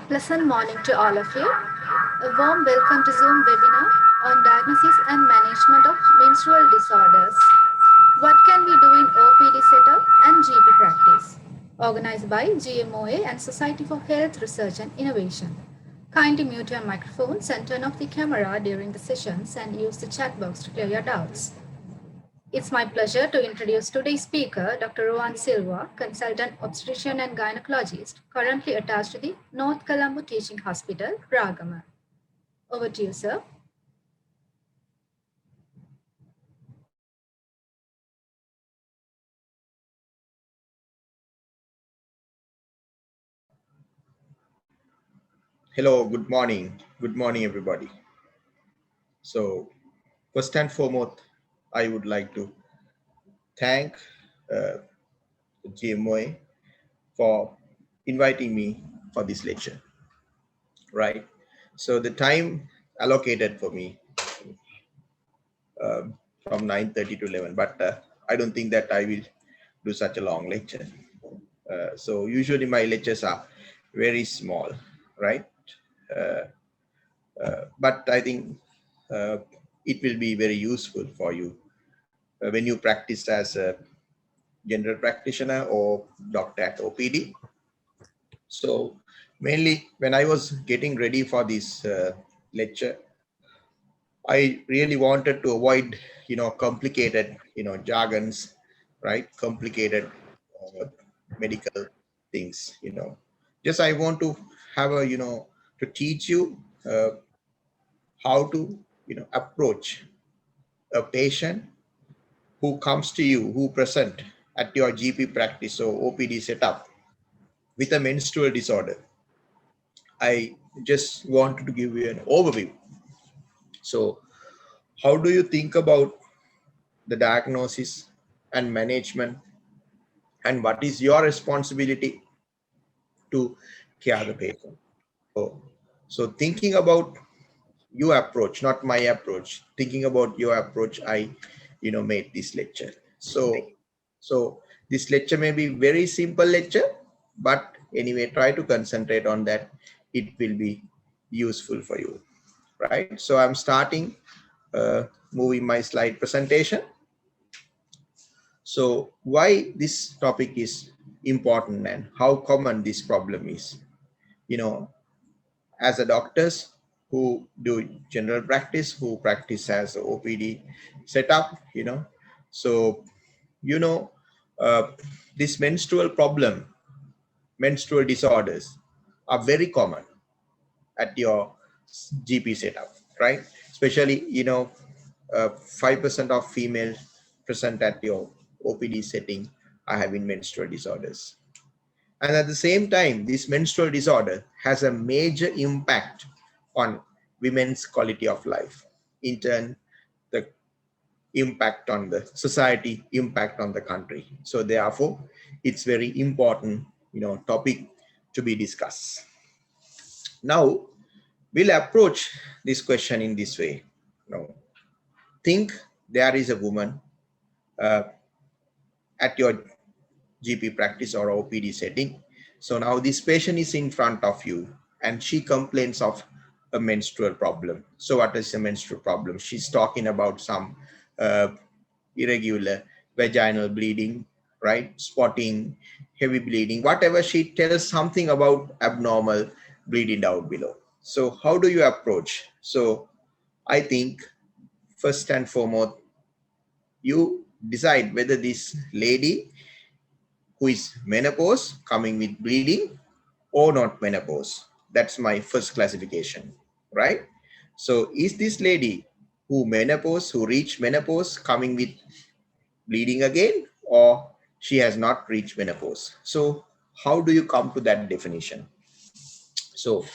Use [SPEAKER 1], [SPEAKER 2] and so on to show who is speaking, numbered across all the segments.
[SPEAKER 1] Pleasant morning to all of you. A warm welcome to Zoom webinar on diagnosis and management of menstrual disorders. What can we do in OPD setup and GP practice? Organized by GMOA and Society for Health Research and Innovation. Kindly mute your microphones and turn off the camera during the sessions and use the chat box to clear your doubts. It's my pleasure to introduce today's speaker, Dr. Ruwan SIlva, consultant obstetrician and gynecologist, currently attached to the North Colombo Teaching Hospital, Ragama. Over to you, sir.
[SPEAKER 2] Hello, good morning. Good morning, everybody. So, first and foremost, I would like to thank the GMOA for inviting me for this lecture, right? So, the time allocated for me from 9:30 to 11, but I don't think that I will do such a long lecture. So, usually my lectures are very small, right? But I think it will be very useful for you when you practice as a general practitioner or doctor at OPD. So mainly when I was getting ready for this lecture, I really wanted to avoid, complicated, jargons, right? Complicated medical things, Just I want to have a, to teach you how to, approach a patient who comes to you, who present at your GP practice or OPD setup with a menstrual disorder. I just wanted to give you an overview. So, how do you think about the diagnosis and management, and what is your responsibility to care the patient? So thinking about your approach, not my approach, thinking about your approach, I, made this lecture. So this lecture may be very simple lecture, but anyway, try to concentrate on that. It will be useful for you, right? So I'm starting moving my slide presentation. So why this topic is important and how common this problem is, as a doctors who do general practice, who practice as a OPD setup, so, uh, this menstrual problem, menstrual disorders are very common at your GP setup, right? Especially, 5% of females present at your OPD setting are having menstrual disorders. And at the same time, this menstrual disorder has a major impact on women's quality of life. In turn, the impact on the society, impact on the country. So therefore, it's very important, topic to be discussed. Now, we'll approach this question in this way. Think there is a woman at your GP practice or OPD setting. So now this patient is in front of you and she complains of a menstrual problem. So what is a menstrual problem? She's talking about some irregular vaginal bleeding, right? Spotting, heavy bleeding, whatever. She tells something about abnormal bleeding down below. So how do you approach? So I think first and foremost, you decide whether this lady who is menopause coming with bleeding or not menopause. That's my first classification, right? So is this lady who reached menopause coming with bleeding again, or she has not reached menopause? So how do you come to that definition? So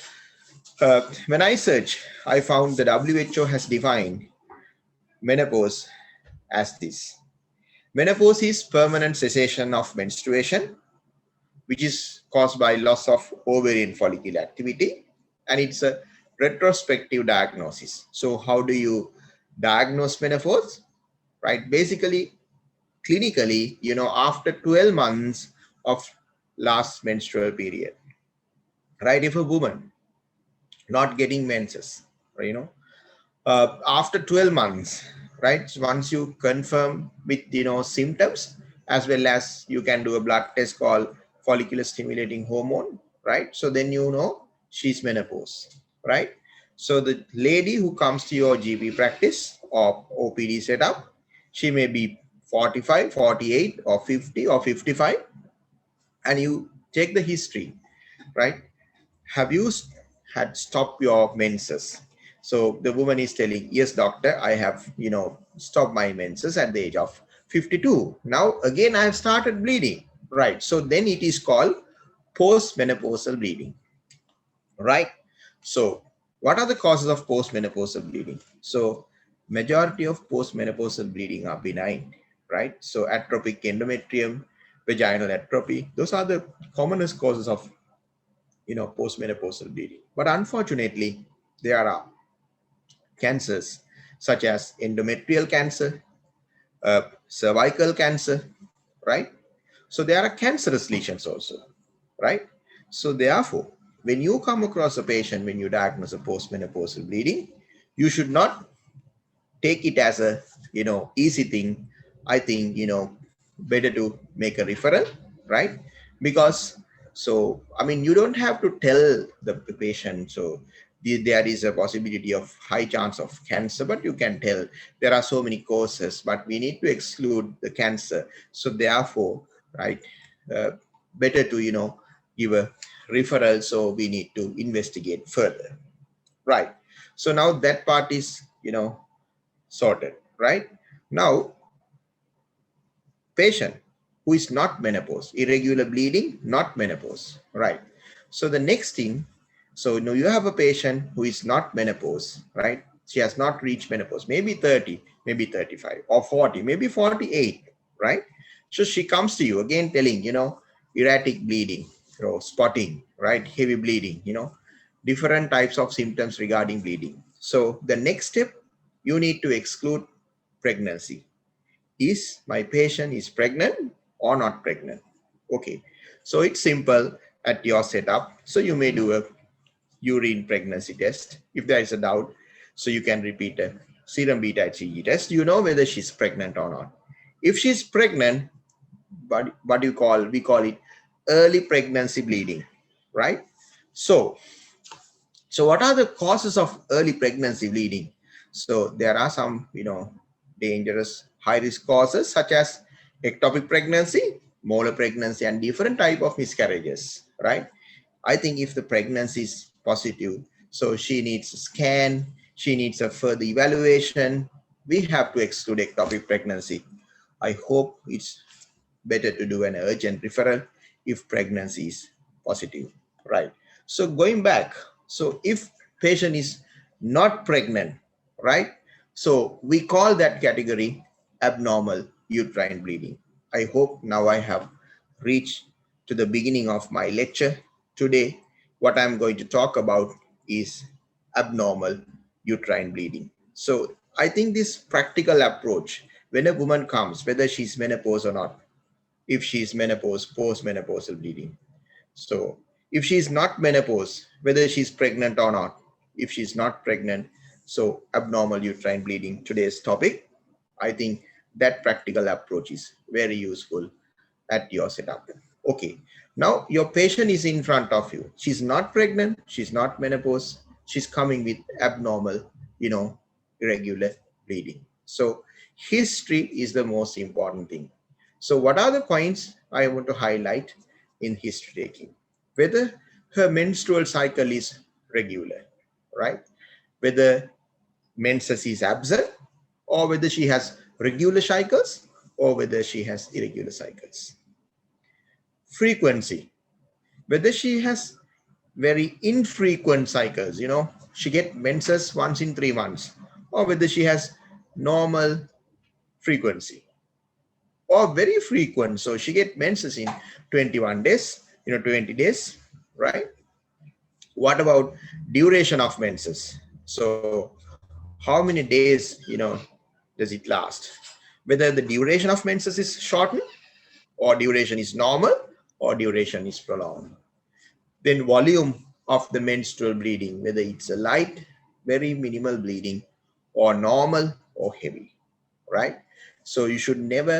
[SPEAKER 2] when I search, I found the WHO has defined menopause as this. Menopause is permanent cessation of menstruation, which is caused by loss of ovarian follicle activity, and it's a retrospective diagnosis. So how do you diagnose menopause? Right, basically, clinically, after 12 months of last menstrual period, right? If a woman not getting menses, you know, after 12 months, right? So once you confirm with, symptoms, as well as you can do a blood test called follicular stimulating hormone, right? So then she's menopause, right? So the lady who comes to your GP practice or OPD setup, she may be 45, 48, or 50 or 55, and you take the history, right? Have you had stopped your menses? So the woman is telling, yes, doctor, I have, stopped my menses at the age of 52. Now, again, I have started bleeding, right? So then it is called postmenopausal bleeding, right? So what are the causes of postmenopausal bleeding? So majority of postmenopausal bleeding are benign, right? So atrophic endometrium, vaginal atrophy, those are the commonest causes of postmenopausal bleeding. But unfortunately, there are cancers such as endometrial cancer, cervical cancer, right? So there are cancerous lesions also, right? So therefore, when you come across a patient, when you diagnose a postmenopausal bleeding, you should not take it as a easy thing. I think better to make a referral, right? Because so I mean you don't have to tell the patient so there is a possibility of high chance of cancer, but you can tell there are so many causes, but we need to exclude the cancer. So therefore, right, uh, better to give a referral, so we need to investigate further, right? So now that part is sorted, right? Now, patient who is not menopause, irregular bleeding, not menopause, right? So the next thing, so you have a patient who is not menopause, right? She has not reached menopause, maybe 30, maybe 35 or 40, maybe 48, right? So she comes to you again telling, erratic bleeding, spotting, right? Heavy bleeding, different types of symptoms regarding bleeding. So the next step, you need to exclude pregnancy. Is my patient is pregnant or not pregnant? Okay, so it's simple at your setup. So you may do a urine pregnancy test. If there is a doubt, so you can repeat a serum beta HCG test. You know whether she's pregnant or not. If she's pregnant, but what you call, we call it early pregnancy bleeding, right? So what are the causes of early pregnancy bleeding? So there are some, dangerous high risk causes such as ectopic pregnancy, molar pregnancy, and different type of miscarriages, right? I think if the pregnancy is positive, so she needs a scan, she needs a further evaluation. We have to exclude ectopic pregnancy. I hope it's better to do an urgent referral if pregnancy is positive, right? So going back, so if patient is not pregnant, right? So we call that category abnormal uterine bleeding. I hope now I have reached to the beginning of my lecture. Today, what I'm going to talk about is abnormal uterine bleeding. So I think this practical approach, when a woman comes, whether she's menopause or not, if she's menopause, postmenopausal bleeding. So if she's not menopause, whether she's pregnant or not, if she's not pregnant, so abnormal uterine bleeding, today's topic, I think that practical approach is very useful at your setup. Okay, now your patient is in front of you. She's not pregnant, she's not menopause, she's coming with abnormal, irregular bleeding. So history is the most important thing. So what are the points I want to highlight in history taking? Whether her menstrual cycle is regular, right? Whether menses is absent, or whether she has regular cycles, or whether she has irregular cycles. Frequency, whether she has very infrequent cycles, she get menses once in 3 months, or whether she has normal frequency or very frequent, so she get menses in 21 days, 20 days, right? What about duration of menses? So how many days, does it last? Whether the duration of menses is shortened, or duration is normal, or duration is prolonged. Then volume, of the menstrual bleeding, whether it's a light, very minimal bleeding, or normal or heavy, right? So you should never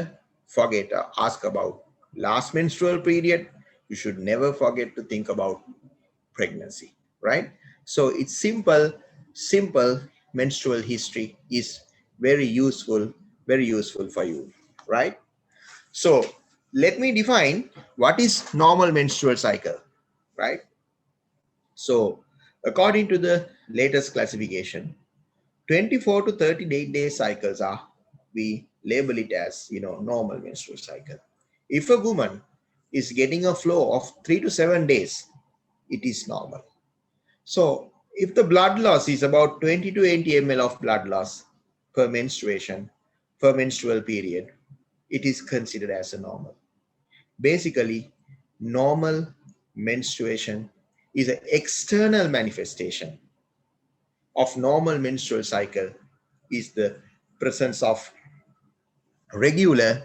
[SPEAKER 2] forget or ask about last menstrual period. You should never forget to think about pregnancy, right? So it's simple menstrual history is very useful for you, right? So let me define what is normal menstrual cycle, right? So according to the latest classification, 24 to 38-day cycles are, we label it as, normal menstrual cycle. If a woman is getting a flow of 3 to 7 days, it is normal. So if the blood loss is about 20 to 80 ml of blood loss per menstruation, per menstrual period, it is considered as a normal. Basically, normal menstruation is an external manifestation of normal menstrual cycle is the presence of regular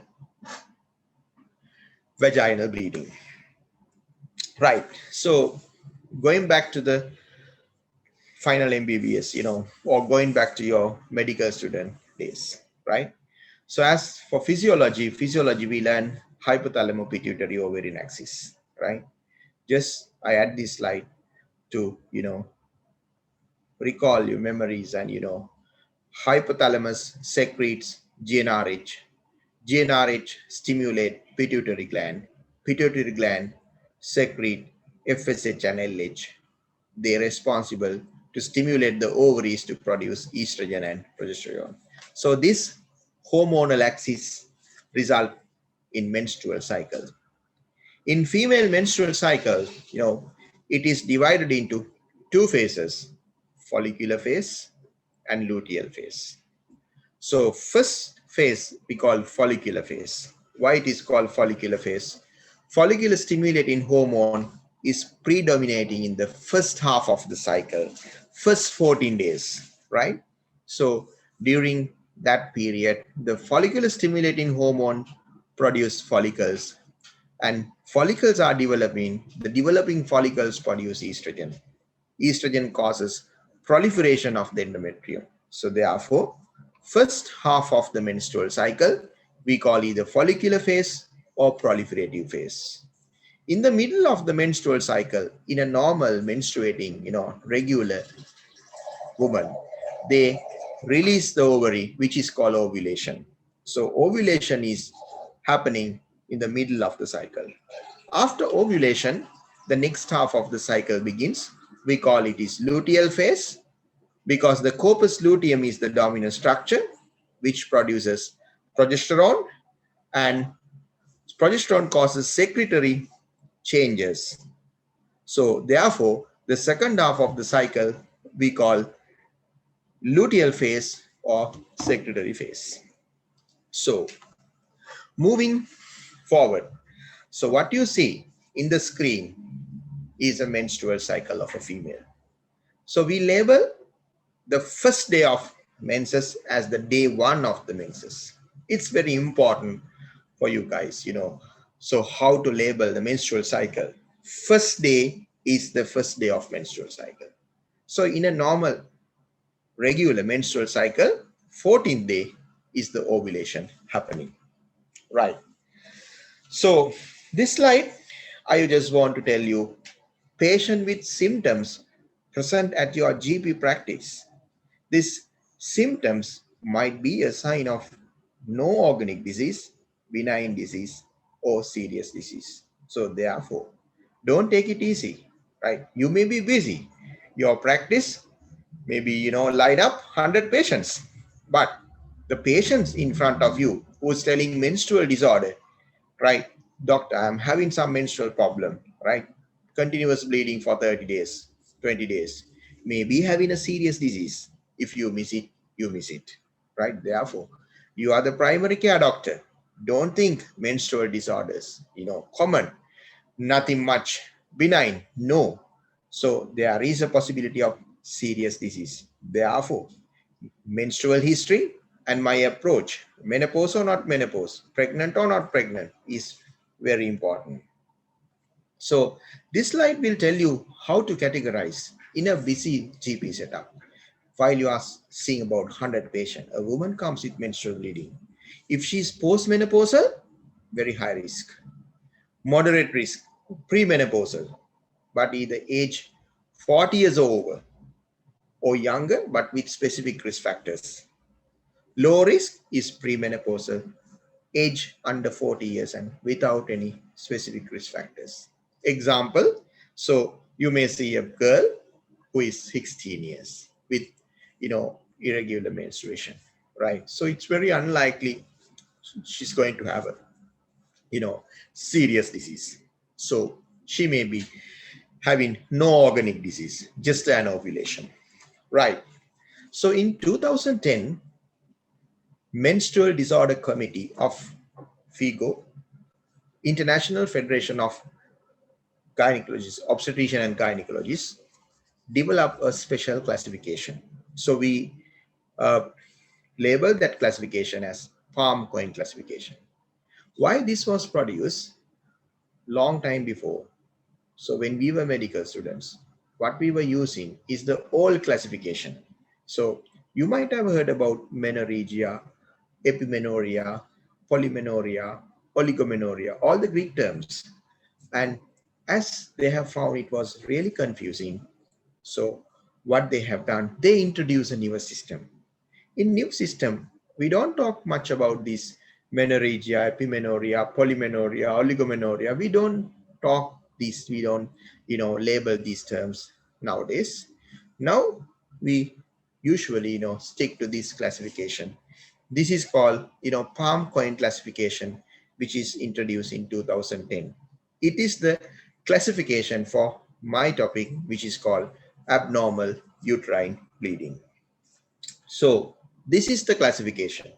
[SPEAKER 2] vaginal bleeding. Right. So going back to the final MBBS, or going back to your medical student days, right? So as for physiology, we learn hypothalamo pituitary ovarian axis, right? Just I add this slide to, recall your memories and, hypothalamus secretes GnRH. GnRH stimulate pituitary gland. Pituitary gland secrete FSH and LH. They're responsible to stimulate the ovaries to produce estrogen and progesterone. So this hormonal axis result in menstrual cycle. In female menstrual cycle, it is divided into two phases, follicular phase and luteal phase. So first phase we call follicular phase. Why it is called follicular phase? Follicular stimulating hormone is predominating in the first half of the cycle, first 14 days, right? So during that period, the follicular stimulating hormone produce follicles, and follicles are developing. The developing follicles produce estrogen. Estrogen causes proliferation of the endometrium. So therefore, first half of the menstrual cycle, we call either follicular phase or proliferative phase. In the middle of the menstrual cycle, in a normal menstruating, regular woman, they release the ovary, which is called ovulation. So ovulation is happening in the middle of the cycle. After ovulation, the next half of the cycle begins. We call it is luteal phase because the corpus luteum is the dominant structure which produces progesterone, and progesterone causes secretory changes. So therefore, the second half of the cycle we call luteal phase or secretory phase. So moving forward, so what you see in the screen is a menstrual cycle of a female. So we label the first day of menses as the day one of the menses. It's very important for you guys, So how to label the menstrual cycle? First day is the first day of menstrual cycle. So in a normal, regular menstrual cycle, 14th day is the ovulation happening, right? So this slide, I just want to tell you, patient with symptoms present at your GP practice. These symptoms might be a sign of no organic disease, benign disease, or serious disease. So therefore, don't take it easy, right? You may be busy. Your practice maybe, line up 100 patients, but the patients in front of you who's telling menstrual disorder, right? Doctor, I'm having some menstrual problem, right? Continuous bleeding for 30 days, 20 days. Maybe having a serious disease. If you miss it, you miss it, right? Therefore, you are the primary care doctor. Don't think menstrual disorders, common, nothing much, benign. No. So there is a possibility of serious disease. Therefore, menstrual history and my approach, menopause or not menopause, pregnant or not pregnant, is very important. So this slide will tell you how to categorize in a busy GP setup. While you are seeing about 100 patients, a woman comes with menstrual bleeding. If she is postmenopausal, very high risk. Moderate risk, premenopausal, but either age 40 years or over, or younger, but with specific risk factors. Low risk is premenopausal, age under 40 years and without any specific risk factors. Example, so you may see a girl who is 16 years with, irregular menstruation, right? So it's very unlikely she's going to have a, serious disease. So she may be having no organic disease, just an ovulation, right? So in 2010, Menstrual Disorder Committee of FIGO, International Federation of Gynecologists, Obstetrician and Gynecologists, developed a special classification. So we uh, labeled that classification as palm coin classification. Why this was produced long time before? So when we were medical students, what we were using is the old classification. So you might have heard about Menorrhaea, Epimenorrhea, Polymenorrhea, Oligomenorrhea, all the Greek terms. And as they have found it was really confusing, so what they have done, they introduce a newer system. In new system, we don't talk much about this menorrhagia, epimenorrhea, polymenorrhea, oligomenorrhea. We don't talk these, we don't, label these terms nowadays. Now we usually, stick to this classification. This is called, palm coin classification, which is introduced in 2010. It is the classification for my topic, which is called abnormal uterine bleeding. So this is the classification.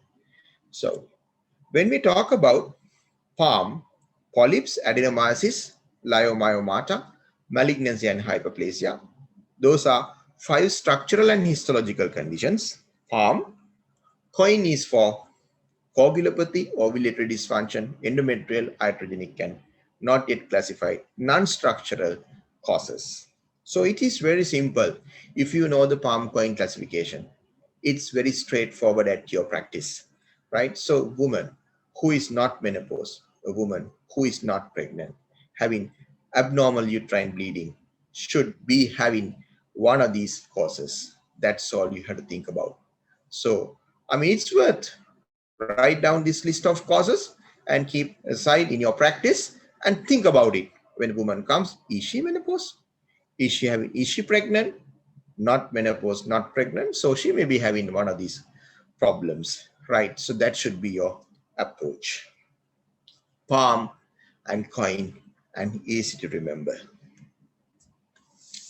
[SPEAKER 2] So when we talk about palm, polyps, adenomyosis, leiomyomata, malignancy and hyperplasia, those are 5 structural and histological conditions. Palm, coin is for coagulopathy, ovulatory dysfunction, endometrial, iatrogenic, and not yet classified, non-structural causes. So it is very simple. If you know the palm coin classification, it's very straightforward at your practice, right? So woman who is not menopause, a woman who is not pregnant, having abnormal uterine bleeding should be having one of these causes. That's all you have to think about. So, it's worth write down this list of causes and keep aside in your practice and think about it. When a woman comes, is she menopause? Is she pregnant? Not menopause, not pregnant. So she may be having one of these problems, right? So that should be your approach. Palm and coin and easy to remember.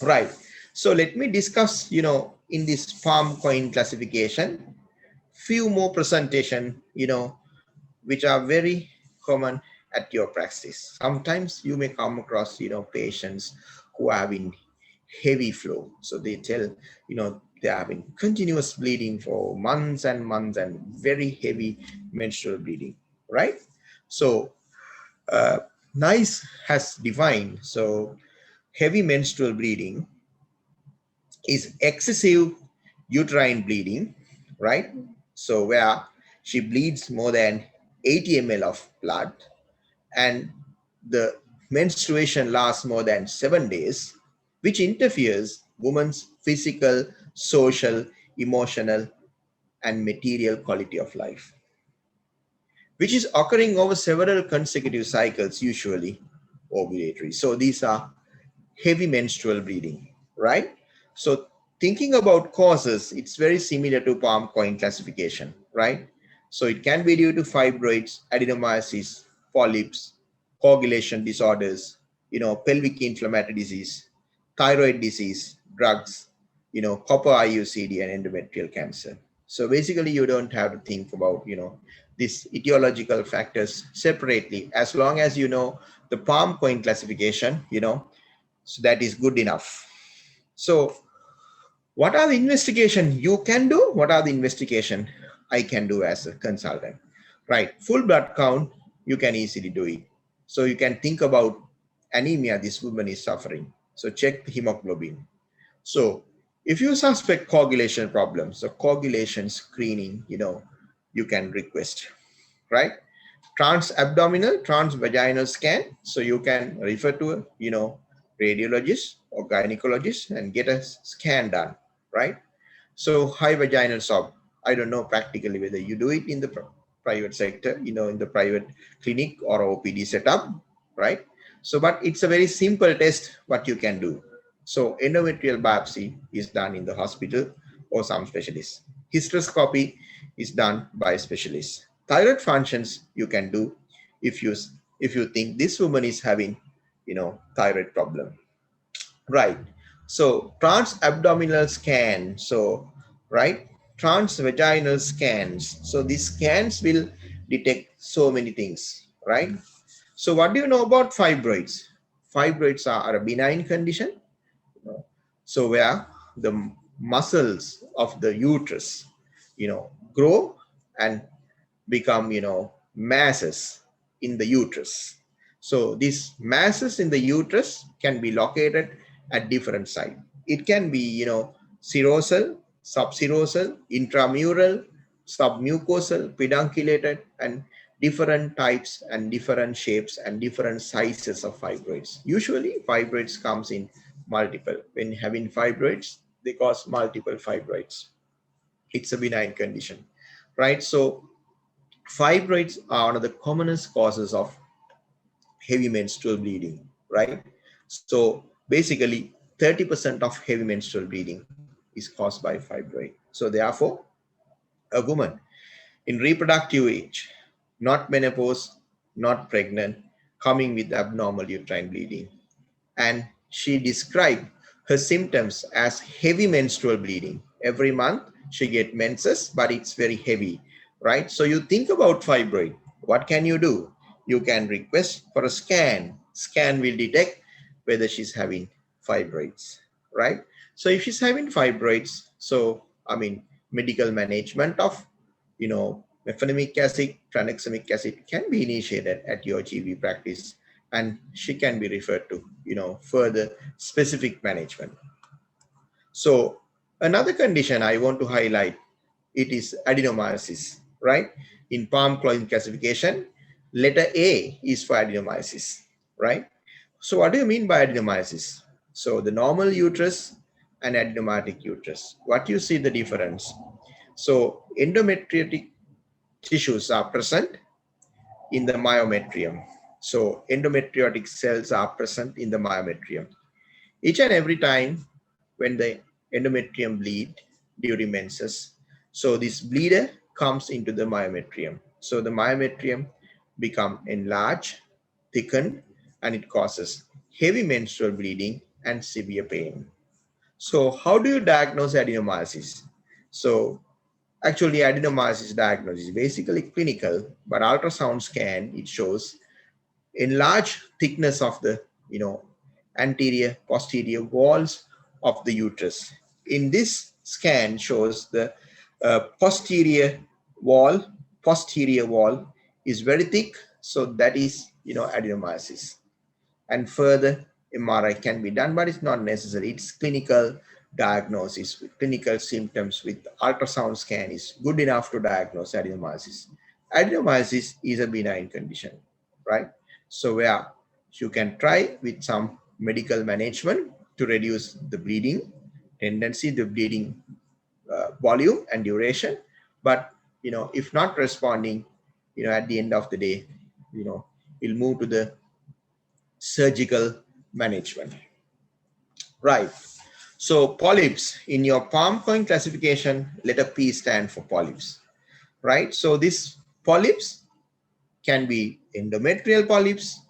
[SPEAKER 2] Right. So let me discuss, in this palm coin classification, few more presentation, which are very common at your practice. Sometimes you may come across, patients who are having heavy flow. So they tell, they're having continuous bleeding for months and months and very heavy menstrual bleeding, right? So NICE has defined, so heavy menstrual bleeding is excessive uterine bleeding, right? So where she bleeds more than 80 ml of blood and the menstruation lasts more than 7 days, which interferes woman's physical, social, emotional, and material quality of life, which is occurring over several consecutive cycles, usually ovulatory. So these are heavy menstrual bleeding, right? So thinking about causes, it's very similar to palm coin classification, right? So it can be due to fibroids, adenomyosis, polyps, coagulation disorders, pelvic inflammatory disease, thyroid disease, drugs, copper IUCD and endometrial cancer. So basically you don't have to think about, these etiological factors separately, as long as you know the palm coin classification, so that is good enough. So what are the investigation you can do? What are the investigation I can do as a consultant? Right, full blood count, you can easily do it. So you can think about anemia this woman is suffering. So check the hemoglobin. So if you suspect coagulation problems, so coagulation screening, you can request, right? Trans-abdominal, trans-vaginal scan. So you can refer to a, radiologist or gynecologist and get a scan done, right? So high vaginal swab. I don't know practically whether you do it in the private sector, in the private clinic or OPD setup, right? So, but it's a very simple test what you can do. So endometrial biopsy is done in the hospital or some specialist. Hysteroscopy is done by specialists. Thyroid functions you can do if you think this woman is having, thyroid problem. Right. So trans-abdominal scan. So, right, trans-vaginal scans. So these scans will detect so many things, right? So what do you know about fibroids? Fibroids are a benign condition. So where the muscles of the uterus, grow and become, masses in the uterus. So these masses in the uterus can be located at different sites. It can be, serosal, subserosal, intramural, submucosal, pedunculated, and different types and different shapes and different sizes of fibroids. Usually fibroids comes in multiple. When having fibroids, they cause multiple fibroids. It's a benign condition, right? So fibroids are one of the commonest causes of heavy menstrual bleeding, right? So basically 30% of heavy menstrual bleeding is caused by fibroid. So therefore, a woman in reproductive age, not menopause, not pregnant, coming with abnormal uterine bleeding, and she described her symptoms as heavy menstrual bleeding. Every month she get menses, but it's very heavy, right? So you think about fibroid. What can you do? You can request for a scan. Scan will detect whether she's having fibroids, right? So if she's having fibroids, so I mean, medical management of, mefenamic acid, tranexamic acid can be initiated at your GP practice, and she can be referred to, further specific management. So another condition I want to highlight, it is adenomyosis, right? In palm cloin classification, letter A is for adenomyosis, right? So what do you mean by adenomyosis? So the normal uterus and adenomyotic uterus. What you see the difference? So endometriotic tissues are present in the myometrium. So endometriotic cells are present in the myometrium. Each and every time when the endometrium bleed during menses, so this bleeder comes into the myometrium. So the myometrium become enlarged, thickened, and it causes heavy menstrual bleeding and severe pain. So how do you diagnose adenomyosis? So actually, adenomyosis diagnosis is basically clinical, but ultrasound scan, it shows enlarged thickness of the, anterior, posterior walls of the uterus. In this scan shows the posterior wall is very thick, so that is, adenomyosis. And further MRI can be done, but it's not necessary. It's clinical diagnosis with clinical symptoms with ultrasound scan is good enough to diagnose adenomyosis. Adenomyosis is a benign condition, right? So where you can try with some medical management to reduce the bleeding tendency, the bleeding volume and duration. But, if not responding, at the end of the day, you'll move to the surgical management, right? So polyps in your palm coin classification, letter P stand for polyps, right? So this polyps can be endometrial polyps,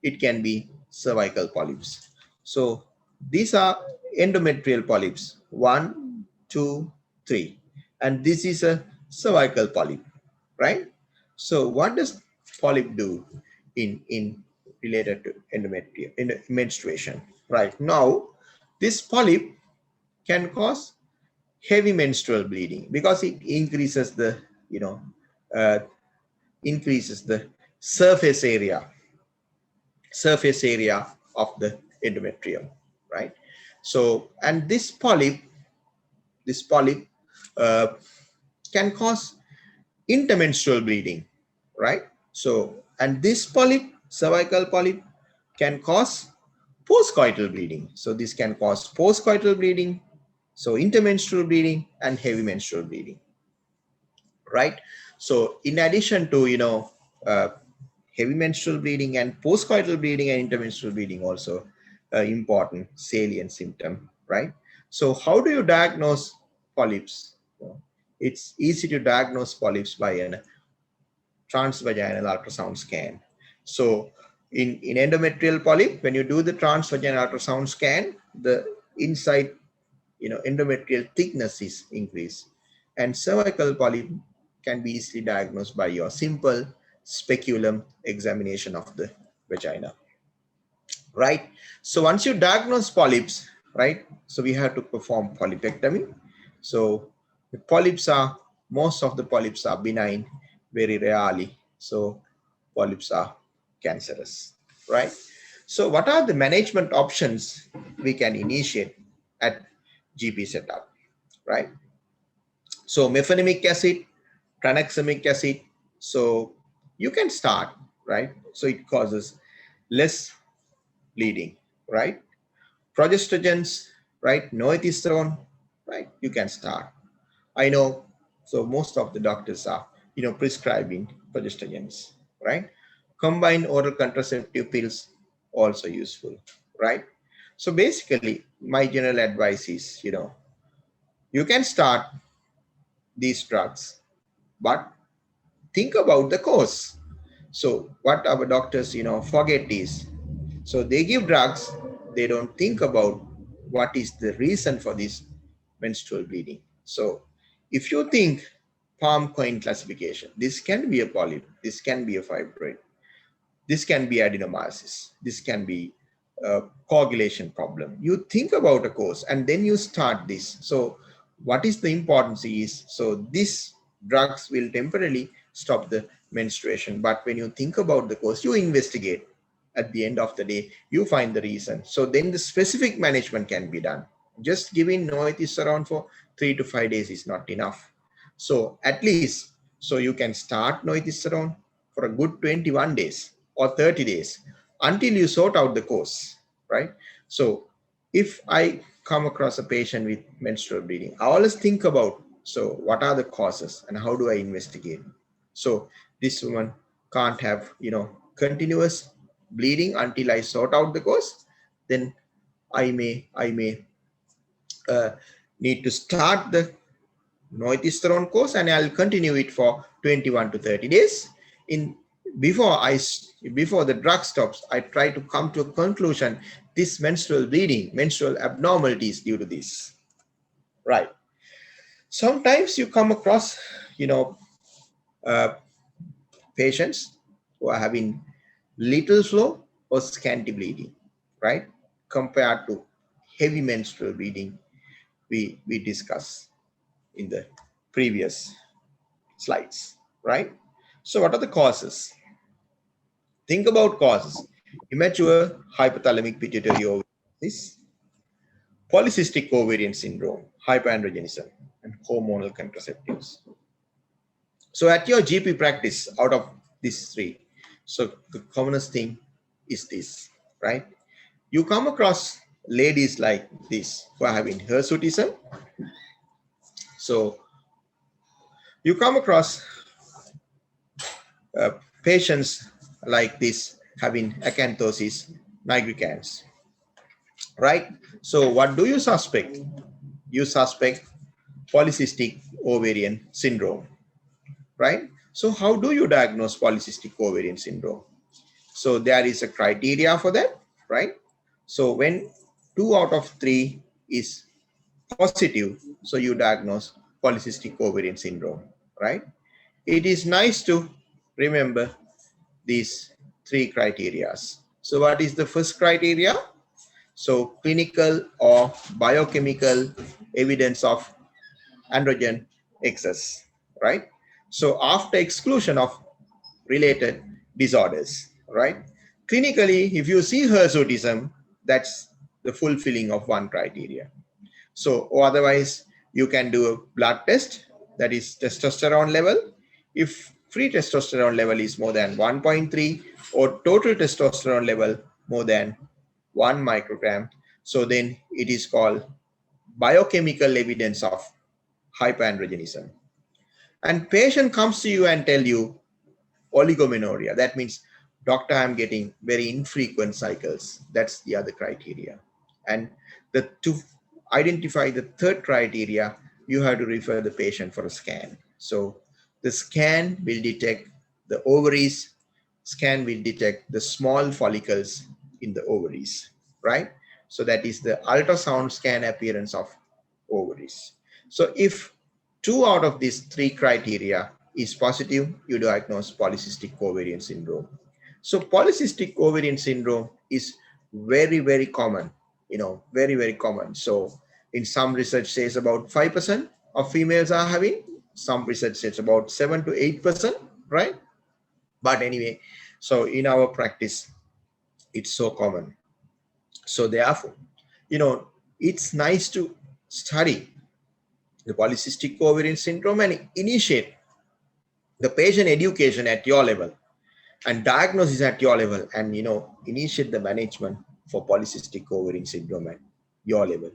[SPEAKER 2] it can be cervical polyps. So these are endometrial polyps, 1, 2, 3, and this is a cervical polyp, right? So what does polyp do in related to endometrium in menstruation? Right now, this polyp can cause heavy menstrual bleeding because it increases the, uh, increases the surface area of the endometrium, right? So, and this polyp uh, can cause intermenstrual bleeding, right? So, and this polyp, cervical polyp, can cause postcoital bleeding. So this can cause postcoital bleeding, so intermenstrual bleeding and heavy menstrual bleeding, right? So in addition to, uh, heavy menstrual bleeding and postcoital bleeding and intermenstrual bleeding also important salient symptom, right? So how do you diagnose polyps? It's easy to diagnose polyps by a transvaginal ultrasound scan. So in endometrial polyp, when you do the transvaginal ultrasound scan, the inside, endometrial thickness is increased. And cervical polyp can be easily diagnosed by your simple speculum examination of the vagina, right? So once you diagnose polyps, right, so we have to perform polypectomy. So the most of the polyps are benign, very rarely. So polyps are cancerous, right? So what are the management options we can initiate at GP setup, right? So mefenamic acid, tranexamic acid. So you can start, right? So it causes less bleeding, right? Progestogens, right? Noethicterone, right? You can start. I know, so most of the doctors are, prescribing progestogens, right? Combined oral contraceptive pills also useful, right? So basically, my general advice is, you can start these drugs, but think about the course. So what our doctors, forget is, so they give drugs, they don't think about what is the reason for this menstrual bleeding. So if you think palm coin classification, this can be a polyp, this can be a fibroid, this can be adenomyosis, this can be a coagulation problem. You think about a course and then you start this. So what is the importance is, so these drugs will temporarily stop the menstruation, but when you think about the course, you investigate. At the end of the day, you find the reason. So then the specific management can be done. Just giving noethicterone for 3 to 5 days is not enough. So at least, so you can start noethicterone for a good 21 days or 30 days until you sort out the course, right? So if I come across a patient with menstrual bleeding, I always think about, so what are the causes and how do I investigate? So this woman can't have, continuous bleeding until I sort out the cause, then I may uh, need to start the noethicterone course and I'll continue it for 21 to 30 days. In before the drug stops, I try to come to a conclusion. This menstrual bleeding, menstrual abnormalities due to this, right? Sometimes you come across, you know, uh, patients who are having little flow or scanty bleeding, right? Compared to heavy menstrual bleeding we discussed in the previous slides, right? So what are the causes? Think about causes. Immature hypothalamic pituitary ovaries, polycystic ovarian syndrome, hyperandrogenism, and hormonal contraceptives. So at your GP practice, out of these three, so the commonest thing is this, right? You come across ladies like this who are having hirsutism. So you come across uh, patients like this having acanthosis nigricans, right? So what do you suspect? You suspect polycystic ovarian syndrome, right? So how do you diagnose polycystic ovarian syndrome? So there is a criteria for that, right? So when 2 out of 3 is positive, so you diagnose polycystic ovarian syndrome, right? It is nice to remember these 3 criterias. So what is the first criteria? So clinical or biochemical evidence of androgen excess, right? So after exclusion of related disorders, right? Clinically, if you see hirsutism, that's the fulfilling of one criteria. So, or otherwise, you can do a blood test, that is testosterone level. If free testosterone level is more than 1.3 or total testosterone level more than 1 microgram, so then it is called biochemical evidence of hyperandrogenism. And patient comes to you and tell you oligomenorrhea. That means, doctor, I'm getting very infrequent cycles. That's the other criteria. And to identify the third criteria, you have to refer the patient for a scan. So the scan will detect the ovaries, scan will detect the small follicles in the ovaries, right? So that is the ultrasound scan appearance of ovaries. So if 2 out of these 3 criteria is positive, you diagnose polycystic ovarian syndrome. So polycystic ovarian syndrome is very, very common, very, very common. So in some research says about 5% of females are having, some research says about 7 to 8%, right? But anyway, so in our practice, it's so common. So therefore, it's nice to study the polycystic ovarian syndrome and initiate the patient education at your level and diagnosis at your level, and initiate the management for polycystic ovarian syndrome at your level.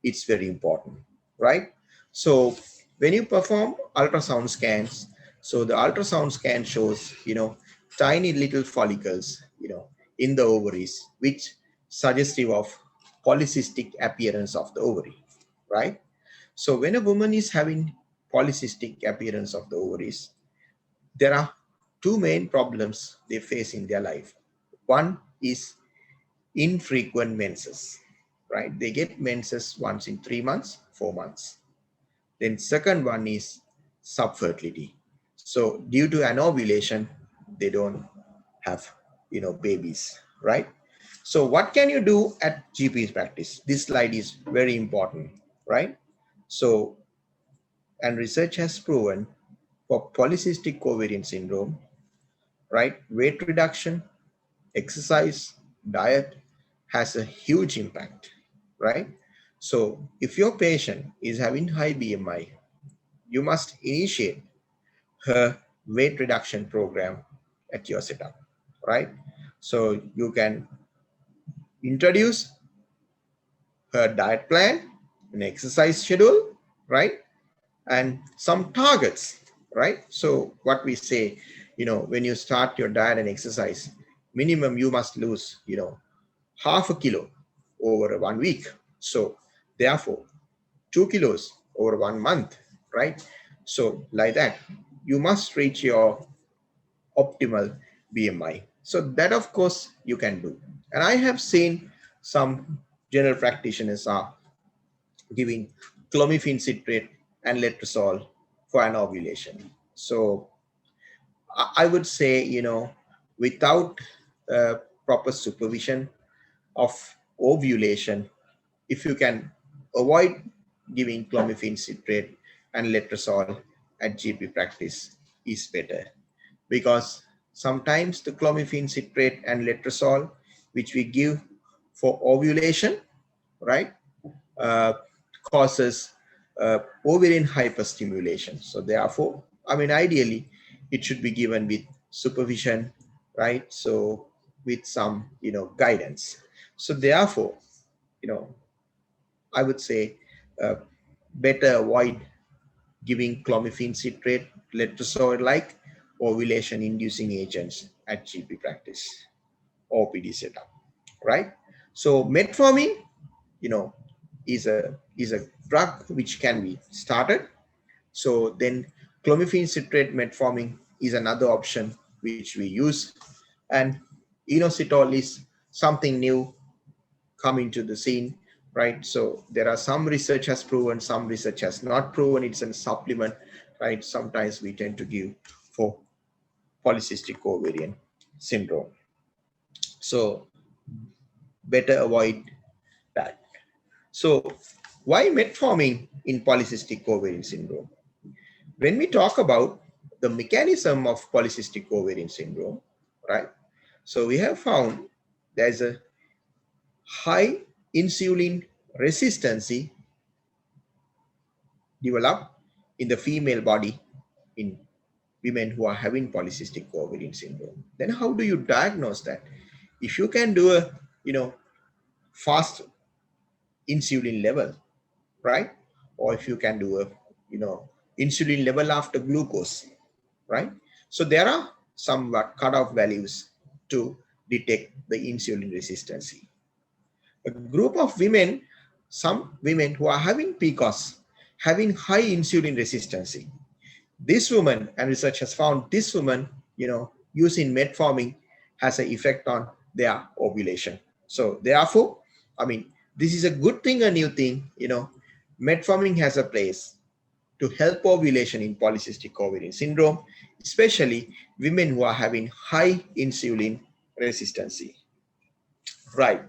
[SPEAKER 2] It's very important, right? So when you perform ultrasound scans, so the ultrasound scan shows tiny little follicles in the ovaries, which suggestive of polycystic appearance of the ovary, right? So when a woman is having polycystic appearance of the ovaries, there are 2 main problems they face in their life. One is infrequent menses, right? They get menses once in 3 months, 4 months. Then second one is subfertility. So due to anovulation, they don't have, babies, right? So what can you do at GP's practice? This slide is very important, right? So, and research has proven for polycystic ovarian syndrome, right, weight reduction, exercise, diet has a huge impact, right? So if your patient is having high BMI, you must initiate her weight reduction program at your setup, right? So you can introduce her diet plan, an exercise schedule, right? And some targets, right? So what we say, when you start your diet and exercise, minimum you must lose, half a kilo over 1 week. So therefore, 2 kilos over 1 month, right? So like that, you must reach your optimal BMI. So that of course you can do. And I have seen some general practitioners are giving clomiphene citrate and letrozole for an ovulation. So I would say, without proper supervision of ovulation, if you can avoid giving clomiphene citrate and letrozole at GP practice is better, because sometimes the clomiphene citrate and letrozole which we give for ovulation, right, uh, causes ovarian hyperstimulation. So therefore, ideally, it should be given with supervision, right? So with some, guidance. So therefore, I would say uh, better avoid giving clomiphene citrate, letrozole-like ovulation-inducing agents at GP practice or PD setup, right? So metformin, you know, is a drug which can be started. So then clomiphene citrate metformin is another option which we use, and inositol is something new coming to the scene, right? So there are some research has proven, some research has not proven. It's a supplement, right? Sometimes we tend to give for polycystic ovarian syndrome. So better avoid that. So why metformin in polycystic ovarian syndrome? When we talk about the mechanism of polycystic ovarian syndrome, right? So we have found there's a high insulin resistance develop in the female body in women who are having polycystic ovarian syndrome. Then how do you diagnose that? If you can do a fast insulin level, right? Or if you can do a insulin level after glucose, right? So there are some cutoff values to detect the insulin resistance. A group of women, some women who are having PCOS, having high insulin resistance. This woman, and research has found this woman, using metformin has an effect on their ovulation. So therefore, this is a good thing, a new thing, metformin has a place to help ovulation in polycystic ovarian syndrome, especially women who are having high insulin resistance. Right.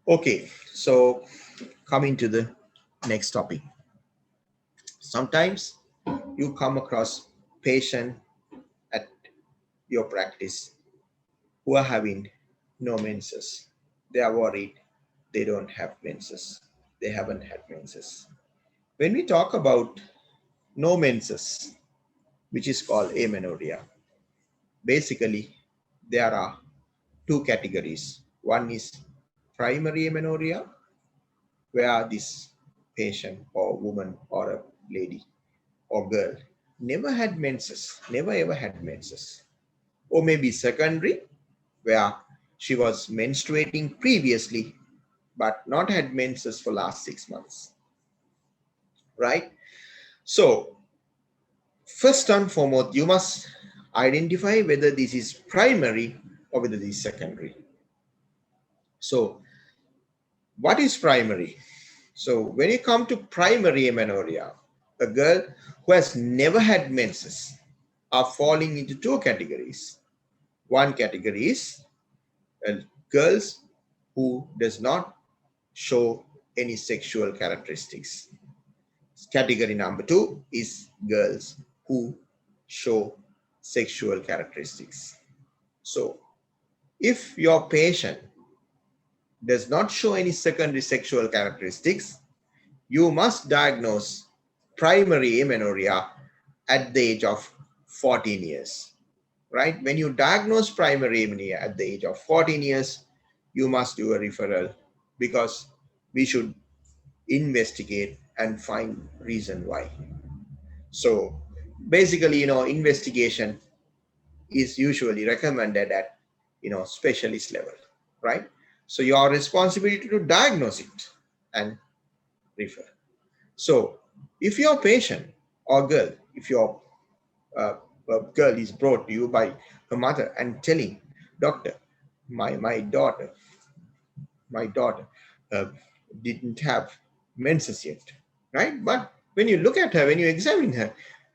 [SPEAKER 2] Okay. So coming to the next topic. Sometimes you come across patient at your practice who are having no menses. They are worried they don't have menses. They haven't had menses. When we talk about no menses, which is called amenorrhea, basically there are two categories. One is primary amenorrhea, where this patient or woman or a lady or girl never had menses, never ever had menses. Or maybe secondary, where she was menstruating previously but not had menses for last 6 months, right? So first and foremost, you must identify whether this is primary or whether this is secondary. So what is primary? So when you come to primary amenorrhea, a girl who has never had menses are falling into two categories. One category is girls who does not show any sexual characteristics. Category number two is girls who show sexual characteristics. So if your patient does not show any secondary sexual characteristics, you must diagnose primary amenorrhea at the age of 14 years, right? When you diagnose primary amenorrhea at the age of 14 years, you must do a referral because we should investigate and find reason why. So basically, investigation is usually recommended at, specialist level, right? So your responsibility to diagnose it and refer. So if your patient or girl, if your girl is brought to you by her mother and telling, doctor, my daughter uh, didn't have menses yet, right? But when you look at her, when you examine her,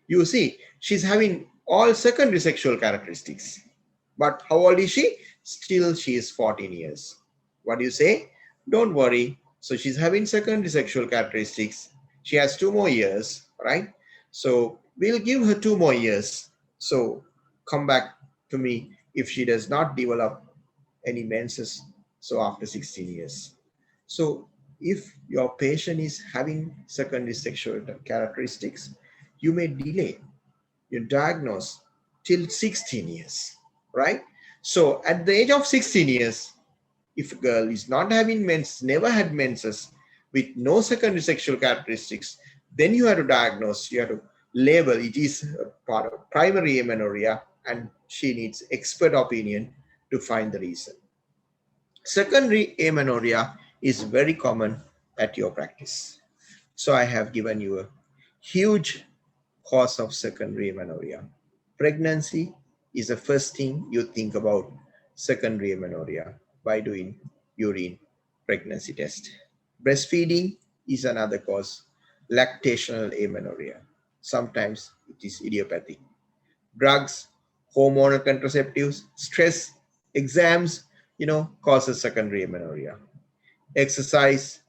[SPEAKER 2] you see she's having all secondary sexual characteristics. But how old is she? Still she is 14 years. What do you say? Don't worry. So she's having secondary sexual characteristics. She has 2 more years, right? So we'll give her 2 more years. So come back to me if she does not develop any menses. So after 16 years. So if your patient is having secondary sexual characteristics, you may delay your diagnose till 16 years, right? So at the age of 16 years, if a girl is not having menses, never had menses, with no secondary sexual characteristics, then you have to diagnose, you have to label it is a part of primary amenorrhea, and she needs expert opinion to find the reason. Secondary amenorrhea is very common at your practice. So I have given you a huge cause of secondary amenorrhea. Pregnancy is the first thing you think about secondary amenorrhea by doing urine pregnancy test. Breastfeeding is another cause. Lactational amenorrhea. Sometimes it is idiopathic. Drugs, hormonal contraceptives, stress, exams, causes secondary amenorrhea. Exercise,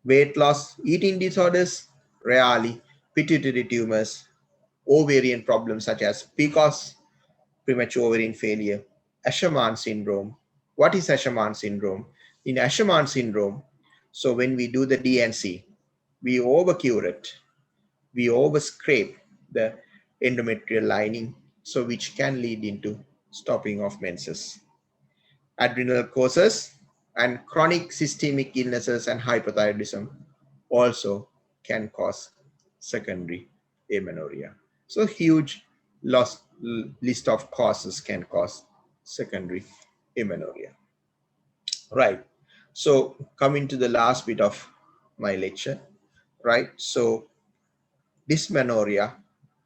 [SPEAKER 2] weight loss, eating disorders, rarely pituitary tumors, ovarian problems such as PCOS, premature ovarian failure, Ashaman syndrome. What is Ashaman syndrome? In Ashaman syndrome, So when we do the D&C, we overcure it, we overscrape the endometrial lining, so which can lead into stopping of menses. Adrenal causes and chronic systemic illnesses and hypothyroidism also can cause secondary amenorrhea. So huge list of causes can cause secondary amenorrhea. Right. So coming to the last bit of my lecture, right? So dysmenorrhea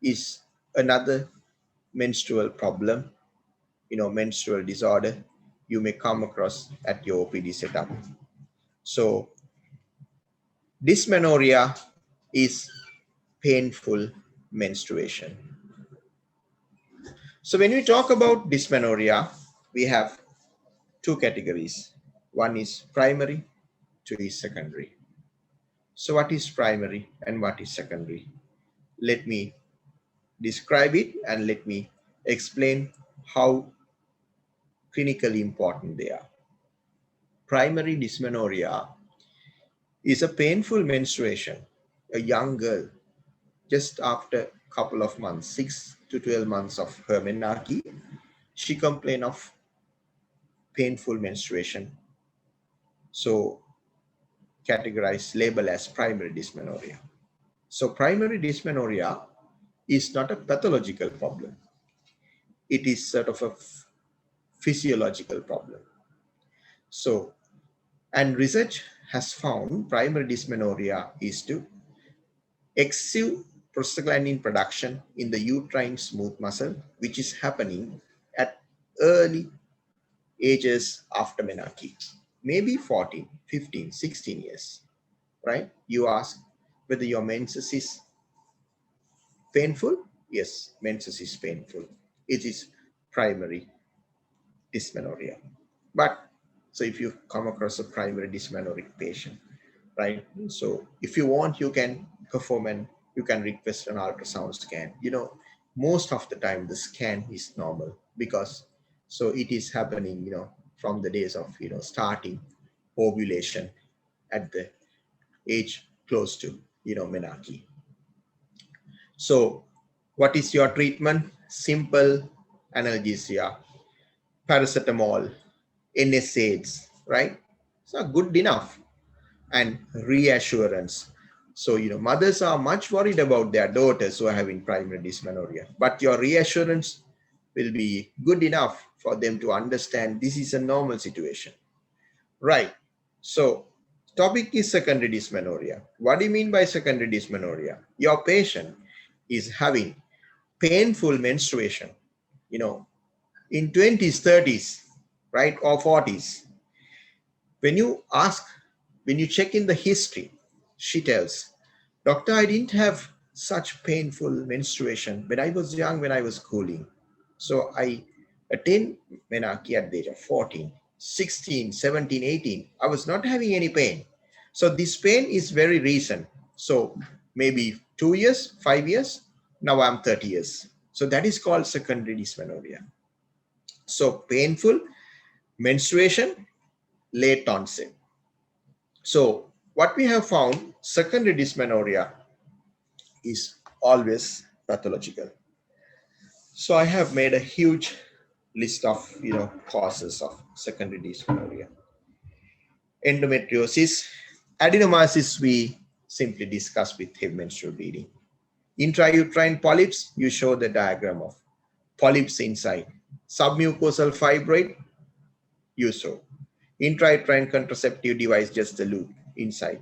[SPEAKER 2] is another menstrual problem, menstrual disorder you may come across at your OPD setup. So dysmenorrhea is painful menstruation. So when we talk about dysmenorrhea, we have two categories. One is primary, two is secondary. So what is primary and what is secondary? Let me describe it and let me explain how clinically important they are. Primary dysmenorrhea is a painful menstruation. A young girl, just after a couple of months, 6 to 12 months of her menarche, she complained of painful menstruation. So categorized label as primary dysmenorrhea. So primary dysmenorrhea is not a pathological problem. It is sort of a physiological problem. So, and research has found primary dysmenorrhea is to excessive prostaglandin production in the uterine smooth muscle, which is happening at early ages after menarche, maybe 14, 15, 16 years, right? You ask whether your menses is painful. Yes, menses is painful. It is primary dysmenorrhea. But so if you come across a primary dysmenorrheic patient, right? So if you want, you can perform and you can request an ultrasound scan. Most of the time the scan is normal because so it is happening, from the days of, starting ovulation at the age close to, menarche. So what is your treatment? Simple analgesia, paracetamol, NSAIDs, right? So good enough. And reassurance. So, mothers are much worried about their daughters who are having primary dysmenorrhea, but your reassurance will be good enough for them to understand this is a normal situation, right? So, topic is secondary dysmenorrhea. What do you mean by secondary dysmenorrhea? Your patient is having painful menstruation, in 20s, 30s, right, or 40s. When you check in the history, she tells, Doctor, I didn't have such painful menstruation when I was young, when I was schooling. So I attained menarche at the age of 14, 16, 17, 18. I was not having any pain. So this pain is very recent. So maybe 2 years, 5 years, now I'm 30 years. So that is called secondary dysmenorrhea. So painful menstruation, late onset. So what we have found, secondary dysmenorrhea is always pathological. So I have made a huge list of causes of secondary dysmenorrhea. Endometriosis, adenomyosis we simply discuss with heavy menstrual bleeding. Intrauterine polyps, you show the diagram of polyps inside. Submucosal fibroid, you show. Intrauterine contraceptive device, just the loop inside.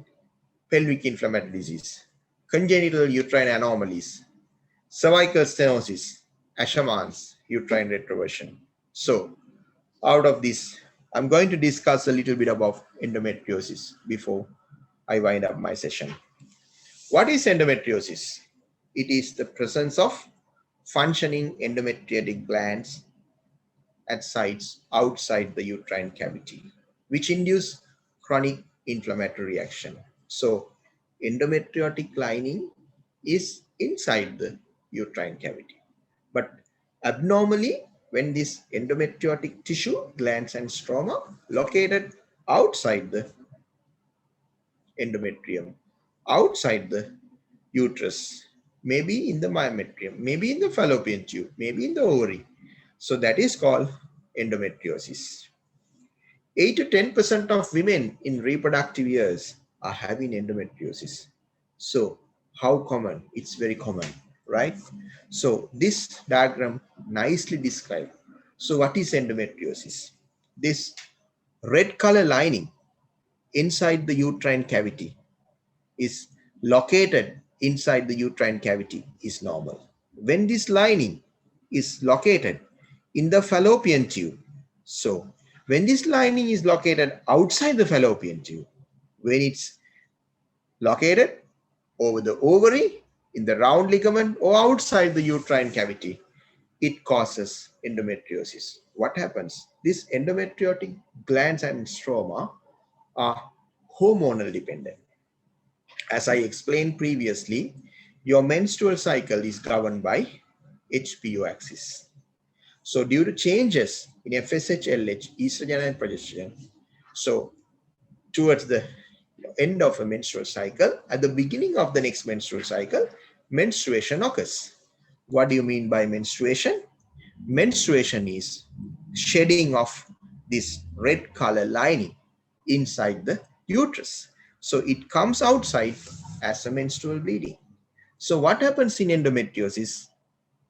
[SPEAKER 2] Pelvic inflammatory disease, congenital uterine anomalies, cervical stenosis, Ashaman's uterine retroversion. So out of this, I'm going to discuss a little bit about endometriosis before I wind up my session. What is endometriosis? It is the presence of functioning endometriotic glands at sites outside the uterine cavity, which induce chronic inflammatory reaction. So endometriotic lining is inside the uterine cavity. But abnormally, when this endometriotic tissue, glands and stroma located outside the endometrium outside the uterus, maybe in the myometrium, maybe in the fallopian tube, maybe in the ovary. So that is called endometriosis. 8 to 10% of women in reproductive years are having endometriosis. So how common? It's very common, right? So this diagram nicely describes. So what is endometriosis? This red color lining inside the uterine cavity is located inside the uterine cavity is normal. When this lining is located in the fallopian tube, so when this lining is located outside the fallopian tube, when it's located over the ovary, in the round ligament, or outside the uterine cavity, it causes endometriosis. What happens? These endometriotic glands and stroma are hormonal dependent. As I explained previously, your menstrual cycle is governed by HPO axis. So due to changes in FSH, LH, estrogen and progesterone, so towards the end of a menstrual cycle, at the beginning of the next menstrual cycle, menstruation occurs. What do you mean by menstruation? Menstruation is shedding of this red color lining inside the uterus. So it comes outside as a menstrual bleeding. So what happens in endometriosis?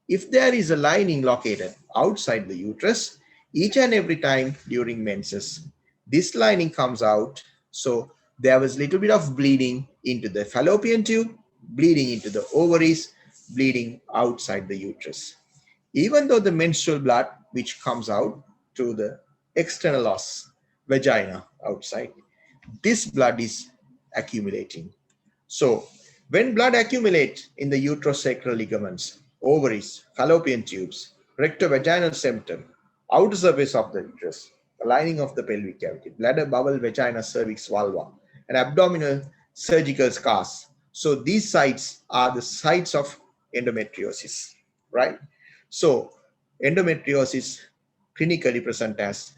[SPEAKER 2] If there is a lining located outside the uterus, each and every time during menses, this lining comes out. So there was a little bit of bleeding into the fallopian tube, bleeding into the ovaries, bleeding outside the uterus. Even though the menstrual blood, which comes out to the external os, vagina outside, this blood is accumulating. So when blood accumulates in the uterosacral ligaments, ovaries, fallopian tubes, rectovaginal septum, outer surface of the uterus, the lining of the pelvic cavity, bladder, bowel, vagina, cervix, vulva, and abdominal surgical scars. So these sites are the sites of endometriosis, right? So endometriosis clinically present as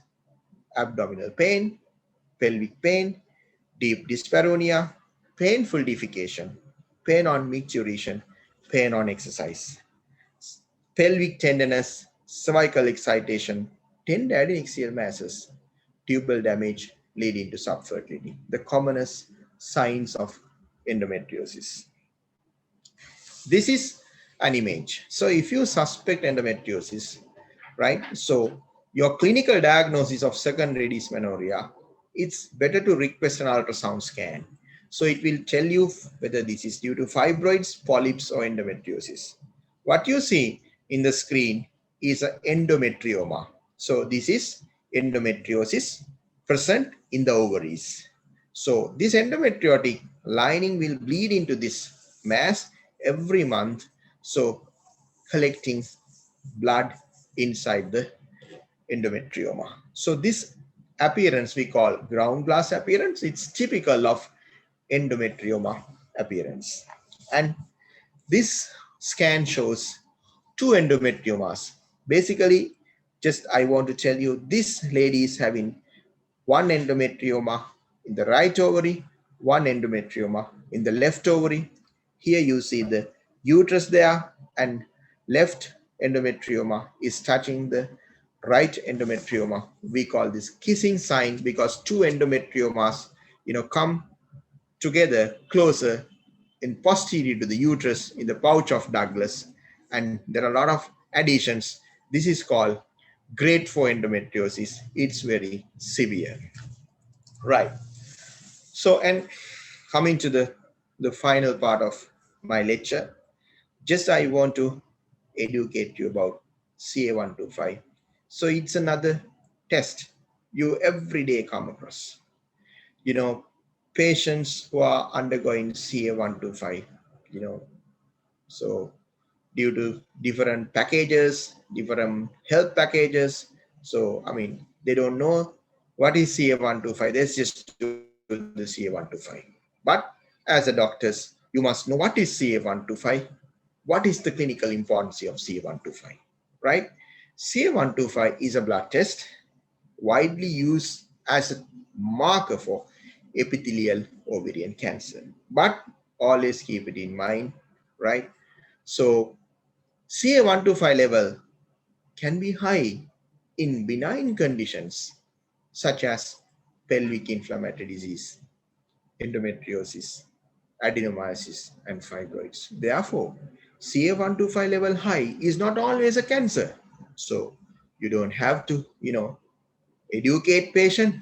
[SPEAKER 2] abdominal pain, pelvic pain, deep dyspareunia, painful defecation, pain on micturition, pain on exercise, pelvic tenderness, cervical excitation, tender adnexal masses, tubal damage leading to subfertility. The commonest signs of endometriosis. This is an image. So if you suspect endometriosis, right? So your clinical diagnosis of secondary dysmenorrhea, it's better to request an ultrasound scan. So it will tell you whether this is due to fibroids, polyps, or endometriosis. What you see in the screen is an endometrioma. So this is endometriosis present in the ovaries. So this endometriotic lining will bleed into this mass every month. So collecting blood inside the endometrioma. So this appearance we call ground glass appearance. It's typical of endometrioma appearance. And this scan shows two endometriomas. Basically, just I want to tell you, this lady is having one endometrioma in the right ovary, one endometrioma in the left ovary. Here you see the uterus there, and left endometrioma is touching the right endometrioma. We call this kissing sign because two endometriomas, come together closer in posterior to the uterus in the pouch of Douglas, and there are a lot of adhesions. This is called grade 4 endometriosis. It's very severe. Right. So, and coming to the final part of my lecture, just I want to educate you about CA125. So it's another test you every day come across. Patients who are undergoing CA125, so due to different packages, different health packages. So, they don't know what is CA125. They just do the CA125. But as a doctors, you must know what is CA125. What is the clinical importance of CA125, right? CA125 is a blood test widely used as a marker for epithelial ovarian cancer. But always keep it in mind, right? So CA125 level can be high in benign conditions such as pelvic inflammatory disease, endometriosis, adenomyosis, and fibroids. Therefore, CA125 level high is not always a cancer. So you don't have to, educate patient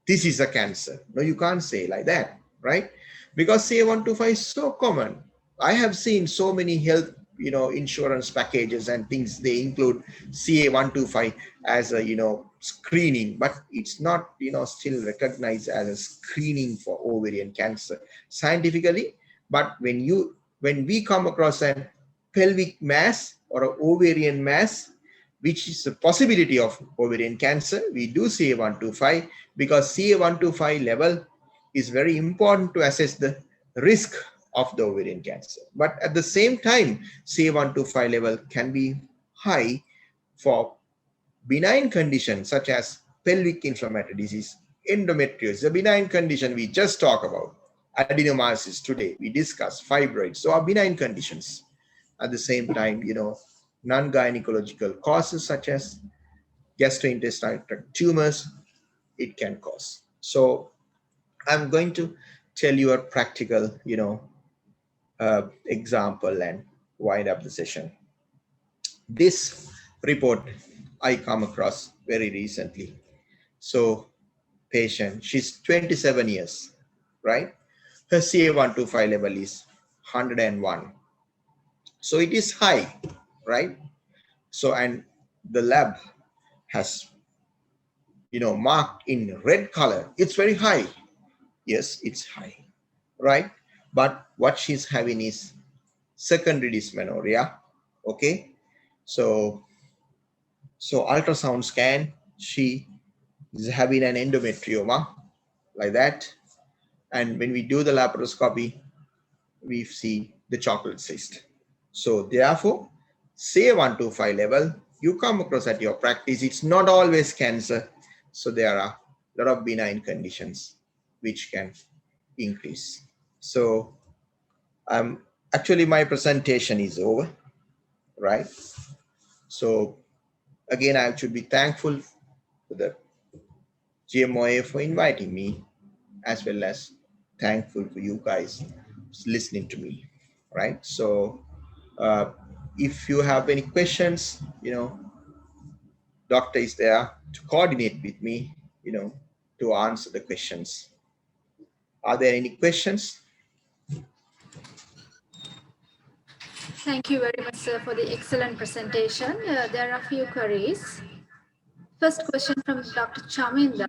[SPEAKER 2] this is a cancer. No, you can't say like that, right? Because CA125 is so common. I have seen so many health, insurance packages and things. They include CA125 as a, screening, but it's not, still recognized as a screening for ovarian cancer scientifically. But when we come across a pelvic mass or an ovarian mass, which is a possibility of ovarian cancer, we do CA125 because CA125 level is very important to assess the risk of the ovarian cancer. But at the same time, CA125 level can be high for benign conditions such as pelvic inflammatory disease, endometriosis, a benign condition we just talked about, adenomyosis today, we discussed fibroids, so are benign conditions. At the same time, non-gynecological causes such as gastrointestinal tract tumors, it can cause. So I'm going to tell you a practical, example and wind up the session. This report I come across very recently. So patient, she's 27 years, right? Her CA125 level is 101. So it is high, right? So, and the lab has, marked in red color. It's very high. Yes, it's high, right? But what she's having is secondary dysmenorrhea. Okay. So ultrasound scan, she is having an endometrioma like that. And when we do the laparoscopy, we see the chocolate cyst. So therefore, say 125 level, you come across at your practice, it's not always cancer. So there are a lot of benign conditions which can increase. So actually my presentation is over, right? So again, I should be thankful to the GMOA for inviting me, as well as thankful for you guys listening to me, right? So if you have any questions, doctor is there to coordinate with me, to answer the questions. Are there any questions?
[SPEAKER 1] Thank you very much, sir, for the excellent presentation. There are a few queries. First question from Dr. Chaminda.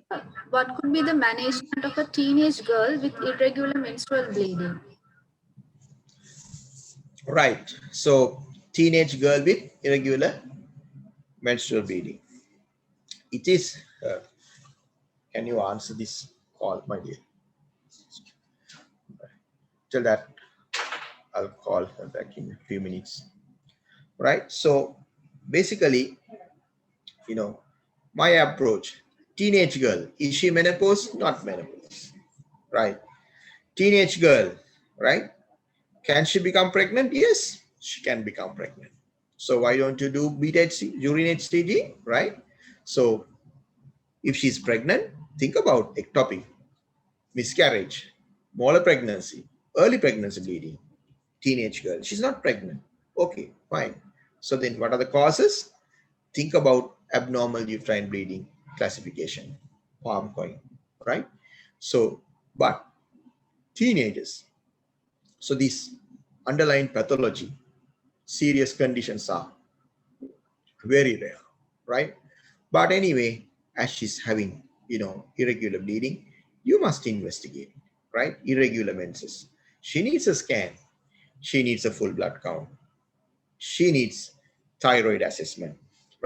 [SPEAKER 1] What could be the management of a teenage girl with irregular menstrual bleeding?
[SPEAKER 2] Right. So teenage girl with irregular menstrual bleeding. It is, can you answer this call, my dear? Till that, I'll call her back in a few minutes. Right. So basically, my approach, teenage girl, is she menopause? Not menopause. Right. Teenage girl, right? Can she become pregnant? Yes, she can become pregnant. So why don't you do BHC, urine HCG, right? So if she's pregnant, think about ectopic, miscarriage, molar pregnancy, early pregnancy bleeding, teenage girl. She's not pregnant. Okay, fine. So then what are the causes? Think about abnormal uterine bleeding classification, palm coin, right? So, but teenagers, so these underlying pathology, serious conditions are very rare, right? But anyway, as she's having, irregular bleeding, you must investigate, right? Irregular menses. She needs a scan. She needs a full blood count. She needs thyroid assessment,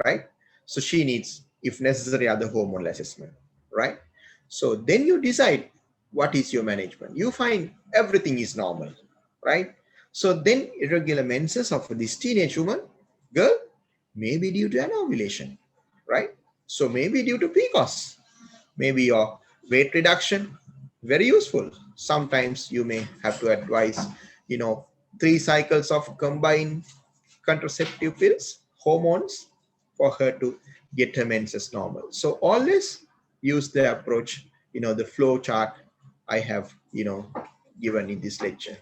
[SPEAKER 2] right? So she needs, if necessary, other hormonal assessment, right? So then you decide what is your management. You find everything is normal, right? So then irregular menses of this teenage woman, girl, may be due to an ovulation, right? So maybe due to PCOS, maybe your weight reduction, very useful. Sometimes you may have to advise, 3 cycles of combined contraceptive pills, hormones, for her to get her menses normal. So always use the approach, the flow chart I have, given in this lecture.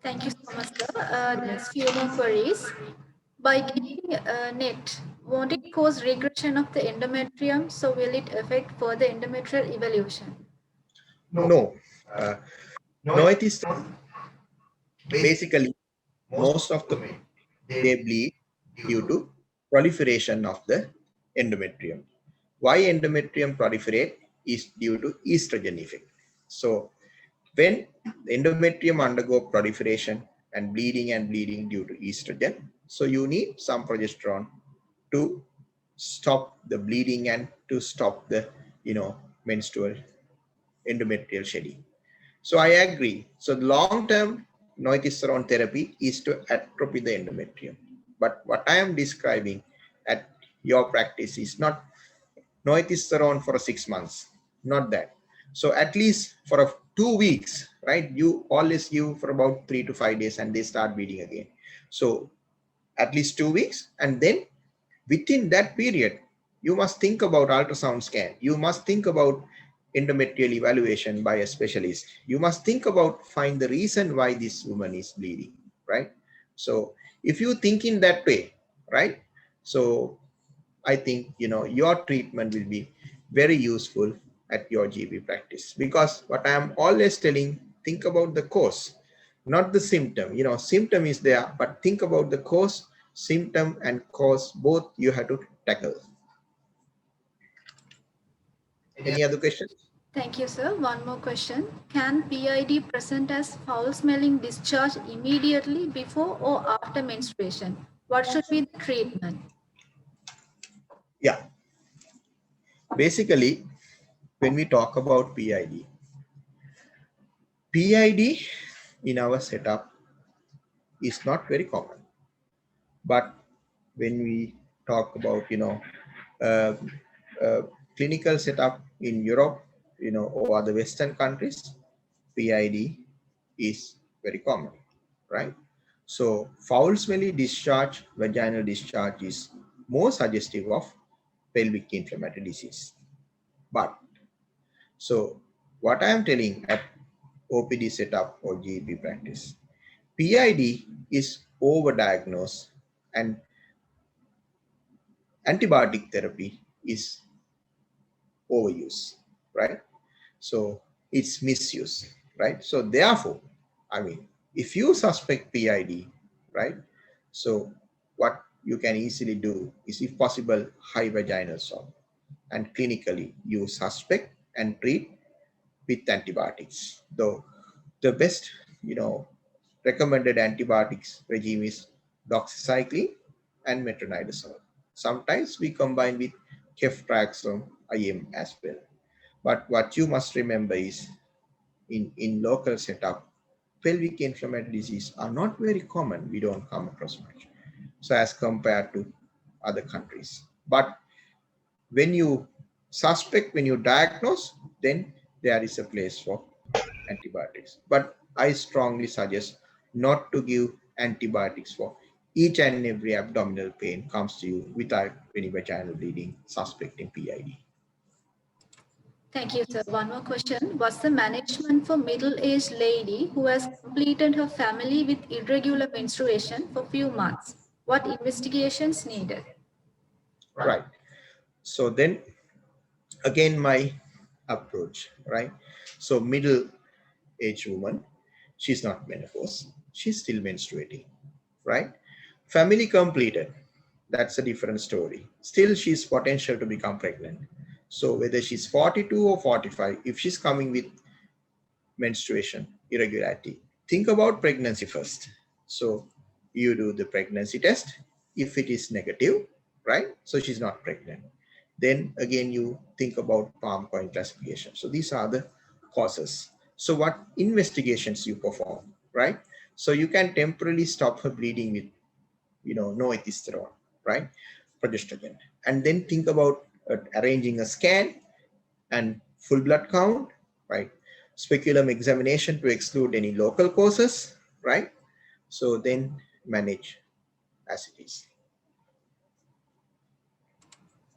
[SPEAKER 1] Thank you so much, sir. Next few more queries. By getting NET, won't it cause regression of the endometrium? So will it affect further endometrial evolution?
[SPEAKER 2] No, uh, no, it is basically most of the they bleed due to proliferation of the endometrium. Why endometrium proliferate is due to estrogen effect. So when the endometrium undergo proliferation and bleeding due to estrogen, so you need some progesterone to stop the bleeding and to stop the menstrual endometrial shedding. So I agree. So the long-term noethicterone therapy is to atrophy the endometrium. But what I am describing at your practice is not noethicterone for 6 months, not that. So at least for 2 weeks, right? You always give for about 3 to 5 days and they start bleeding again. So at least 2 weeks, and then within that period, you must think about ultrasound scan. You must think about endometrial evaluation by a specialist. You must think about find the reason why this woman is bleeding, right? So if you think in that way, right? So I think your treatment will be very useful at your GB practice, because what I am always telling, think about the cause, not the symptom. Symptom is there, but think about the cause. Symptom and cause, both you have to tackle. Any other questions?
[SPEAKER 1] Thank you, sir. One more question. Can PID present as foul-smelling discharge immediately before or after menstruation? What should be the treatment?
[SPEAKER 2] Yeah, basically when we talk about PID in our setup is not very common. But when we talk about uh, uh, clinical setup in Europe, or other Western countries, PID is very common, right? So foul smelly discharge, vaginal discharge is more suggestive of pelvic inflammatory disease. But so what I am telling at OPD setup or GP practice, PID is overdiagnosed and antibiotic therapy is overuse, right? So it's misuse, right? So therefore, I mean, if you suspect PID, right? So what you can easily do is, if possible, high vaginal salt, and clinically you suspect and treat with antibiotics. Though the best, recommended antibiotics regime is doxycycline and metronidazole. Sometimes we combine with ceftriaxone IM as well. But what you must remember is, in local setup, pelvic inflammatory disease are not very common. We don't come across much. So as compared to other countries. But when you suspect, when you diagnose, then there is a place for antibiotics. But I strongly suggest not to give antibiotics for each and every abdominal pain comes to you without any vaginal bleeding, suspecting PID.
[SPEAKER 1] Thank you, sir. One more question. What's the management for middle-aged lady who has completed her family with irregular menstruation for few months? What investigations needed?
[SPEAKER 2] Right. So then again, my approach, right? So middle aged woman, she's not menopause, she's still menstruating, right? Family completed, that's a different story. Still, she's potential to become pregnant. So whether she's 42 or 45, if she's coming with menstruation irregularity, think about pregnancy first. So you do the pregnancy test. If it is negative, right? So she's not pregnant. Then again, you think about palm coin classification. So these are the causes. So what investigations you perform, right? So you can temporarily stop her bleeding with, no ethesterone, right? progestogen. And then think about arranging a scan and full blood count, right? Speculum examination to exclude any local causes, right? So then manage as it is.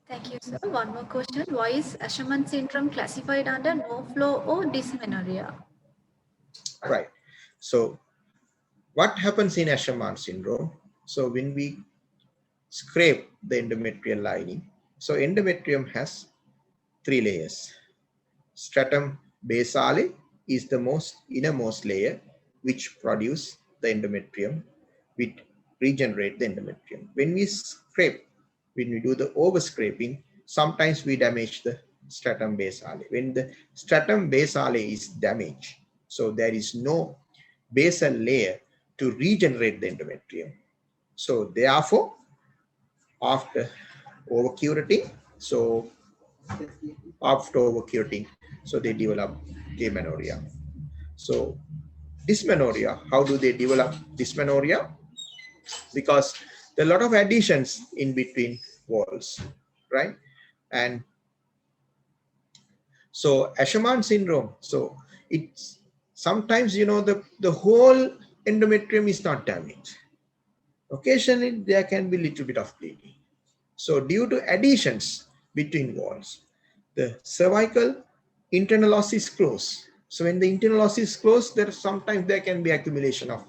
[SPEAKER 1] Thank you, sir. One more question. Why is Ashaman syndrome classified under no flow or dysmenorrhea?
[SPEAKER 2] Right. So what happens in Ashaman syndrome? So when we scrape the endometrial lining, so endometrium has three layers. Stratum basale is the most innermost layer which produce the endometrium, which regenerate the endometrium. When we scrape, when we do the overscraping, sometimes we damage the stratum basale. When the stratum basale is damaged, so there is no basal layer to regenerate the endometrium. So therefore, after overcurating, so after overcurating, so they develop amenorrhea. So dysmenorrhea, how do they develop dysmenorrhea? Because there are a lot of additions in between walls, right? And so Ashaman syndrome, so it's sometimes, the whole endometrium is not damaged. Occasionally there can be a little bit of bleeding. So due to additions between walls, the cervical internal os is closed. So when the internal os is closed, sometimes there can be accumulation of,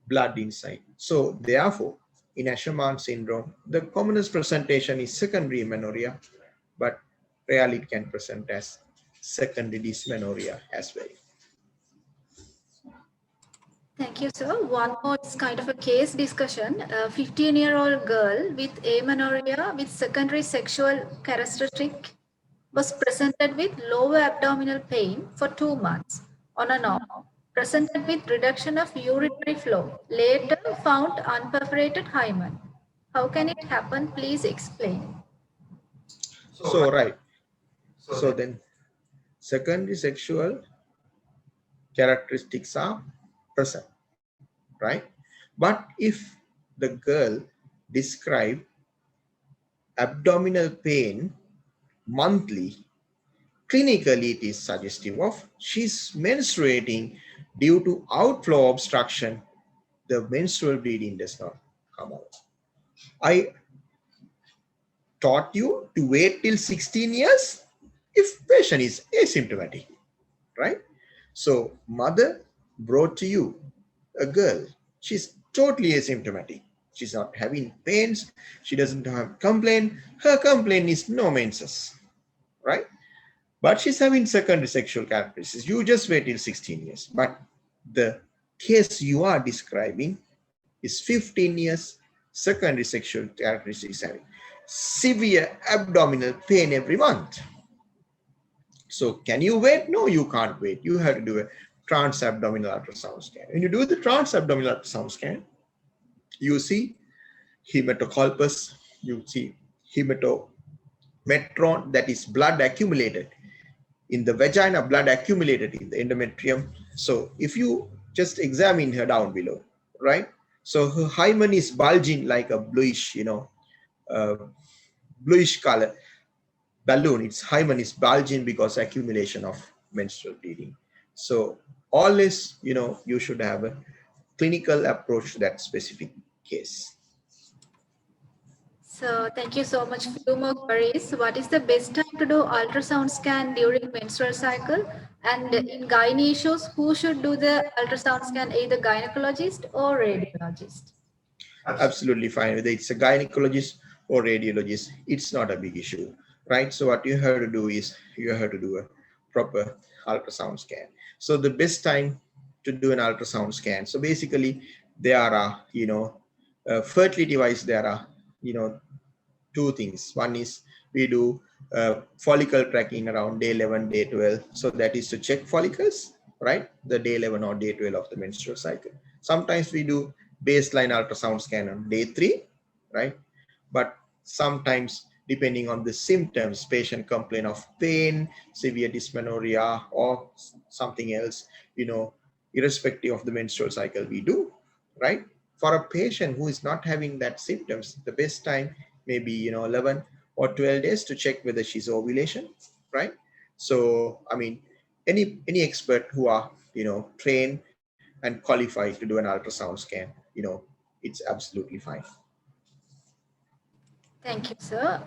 [SPEAKER 2] blood inside. So therefore, in Ashaman syndrome, the commonest presentation is secondary amenorrhea, but rarely it can present as secondary dysmenorrhea as well.
[SPEAKER 1] Thank you, sir. One more is kind of a case discussion. A 15-year-old girl with amenorrhea with secondary sexual characteristic was presented with lower abdominal pain for 2 months on and off, presented with reduction of urinary flow, later found unperforated hymen. How can it happen? Please explain.
[SPEAKER 2] So, right. So then secondary sexual characteristics are present, right? But if the girl describe abdominal pain monthly, clinically it is suggestive of she's menstruating due to outflow obstruction. The menstrual bleeding does not come out. I taught you to wait till 16 years if patient is asymptomatic, right? So mother brought to you a girl, she's totally asymptomatic. She's not having pains, she doesn't have complaint, her complaint is no menses, right? But she's having secondary sexual characteristics. You just wait till 16 years. But the case you are describing is 15 years, secondary sexual characteristics having severe abdominal pain every month. So can you wait? No, you can't wait. You have to do a transabdominal ultrasound scan. When you do the transabdominal ultrasound scan, you see hematocolpus, you see hematometron, that is blood accumulated in the vagina, blood accumulated in the endometrium. So if you just examine her down below, right? So her hymen is bulging like a bluish, bluish color balloon. Its hymen is bulging because accumulation of menstrual bleeding. So always, you should have a clinical approach to that specific case.
[SPEAKER 1] So thank you so much. Few more queries. What is the best time to do ultrasound scan during menstrual cycle? And in gynae issues, who should do the ultrasound scan, either gynecologist or radiologist?
[SPEAKER 2] Absolutely fine. Whether it's a gynecologist or radiologist, it's not a big issue, right? So what you have to do is you have to do a proper ultrasound scan. So the best time to do an ultrasound scan. So basically there are, fertility wise, there are, two things. One is we do follicle tracking around day 11, day 12. So that is to check follicles, right? The day 11 or day 12 of the menstrual cycle. Sometimes we do baseline ultrasound scan on day 3, right? But sometimes depending on the symptoms, patient complain of pain, severe dysmenorrhea or something else, irrespective of the menstrual cycle we do, right? For a patient who is not having that symptoms, the best time may be 11 or 12 days to check whether she's ovulation, right? So I mean, any expert who are trained and qualified to do an ultrasound scan, it's absolutely fine.
[SPEAKER 1] Thank you, sir.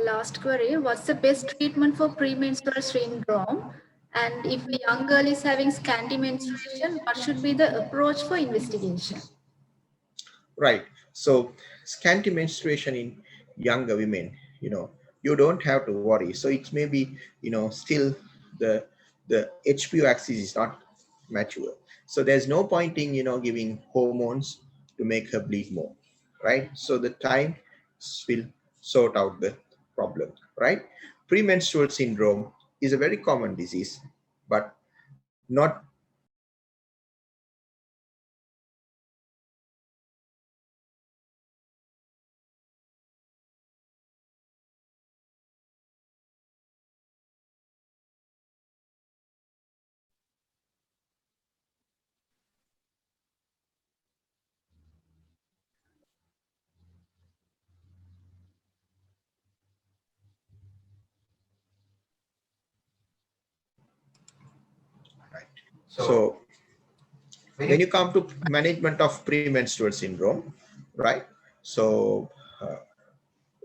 [SPEAKER 1] Last query, what's the best treatment for premenstrual syndrome? And if a young girl is having scanty menstruation, what should be the approach for investigation?
[SPEAKER 2] Right. So scanty menstruation in younger women, you don't have to worry. So it may be, still the HPO axis is not mature. So there's no point in, giving hormones to make her bleed more, right? So the time will sort out the problem, right? Premenstrual syndrome is a very common disease, but not right. So when you come to management of premenstrual syndrome, right? So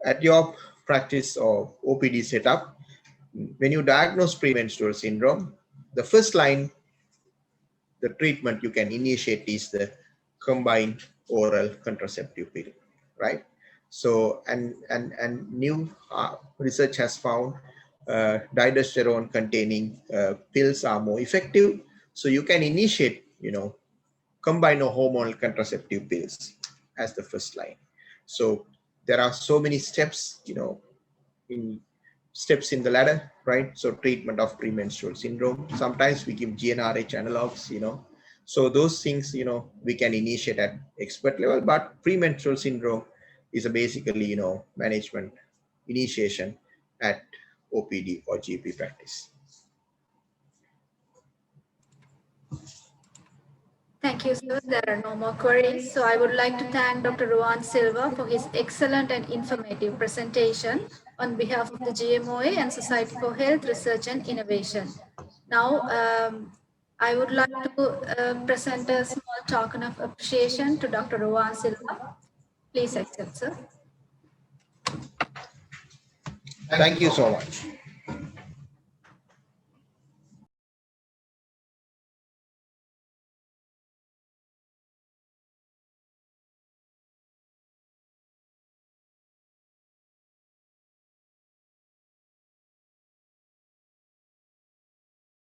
[SPEAKER 2] at your practice or OPD setup, when you diagnose premenstrual syndrome, the first line, the treatment you can initiate is the combined oral contraceptive pill, right? So and new research has found diasterosterone containing pills are more effective. So you can initiate, combine hormonal contraceptive pills as the first line. So there are so many steps, in steps in the ladder, right? So treatment of premenstrual syndrome. Sometimes we give GnRH analogs, So those things, we can initiate at expert level, but premenstrual syndrome is a basically, management initiation at OPD or GP practice.
[SPEAKER 1] Thank you, sir. There are no more queries. So I would like to thank Dr. Ruwan Silva for his excellent and informative presentation on behalf of the GMOA and Society for Health Research and Innovation. Now, I would like to present a small token of appreciation to Dr. Ruwan Silva. Please accept, sir.
[SPEAKER 2] Thank you so much.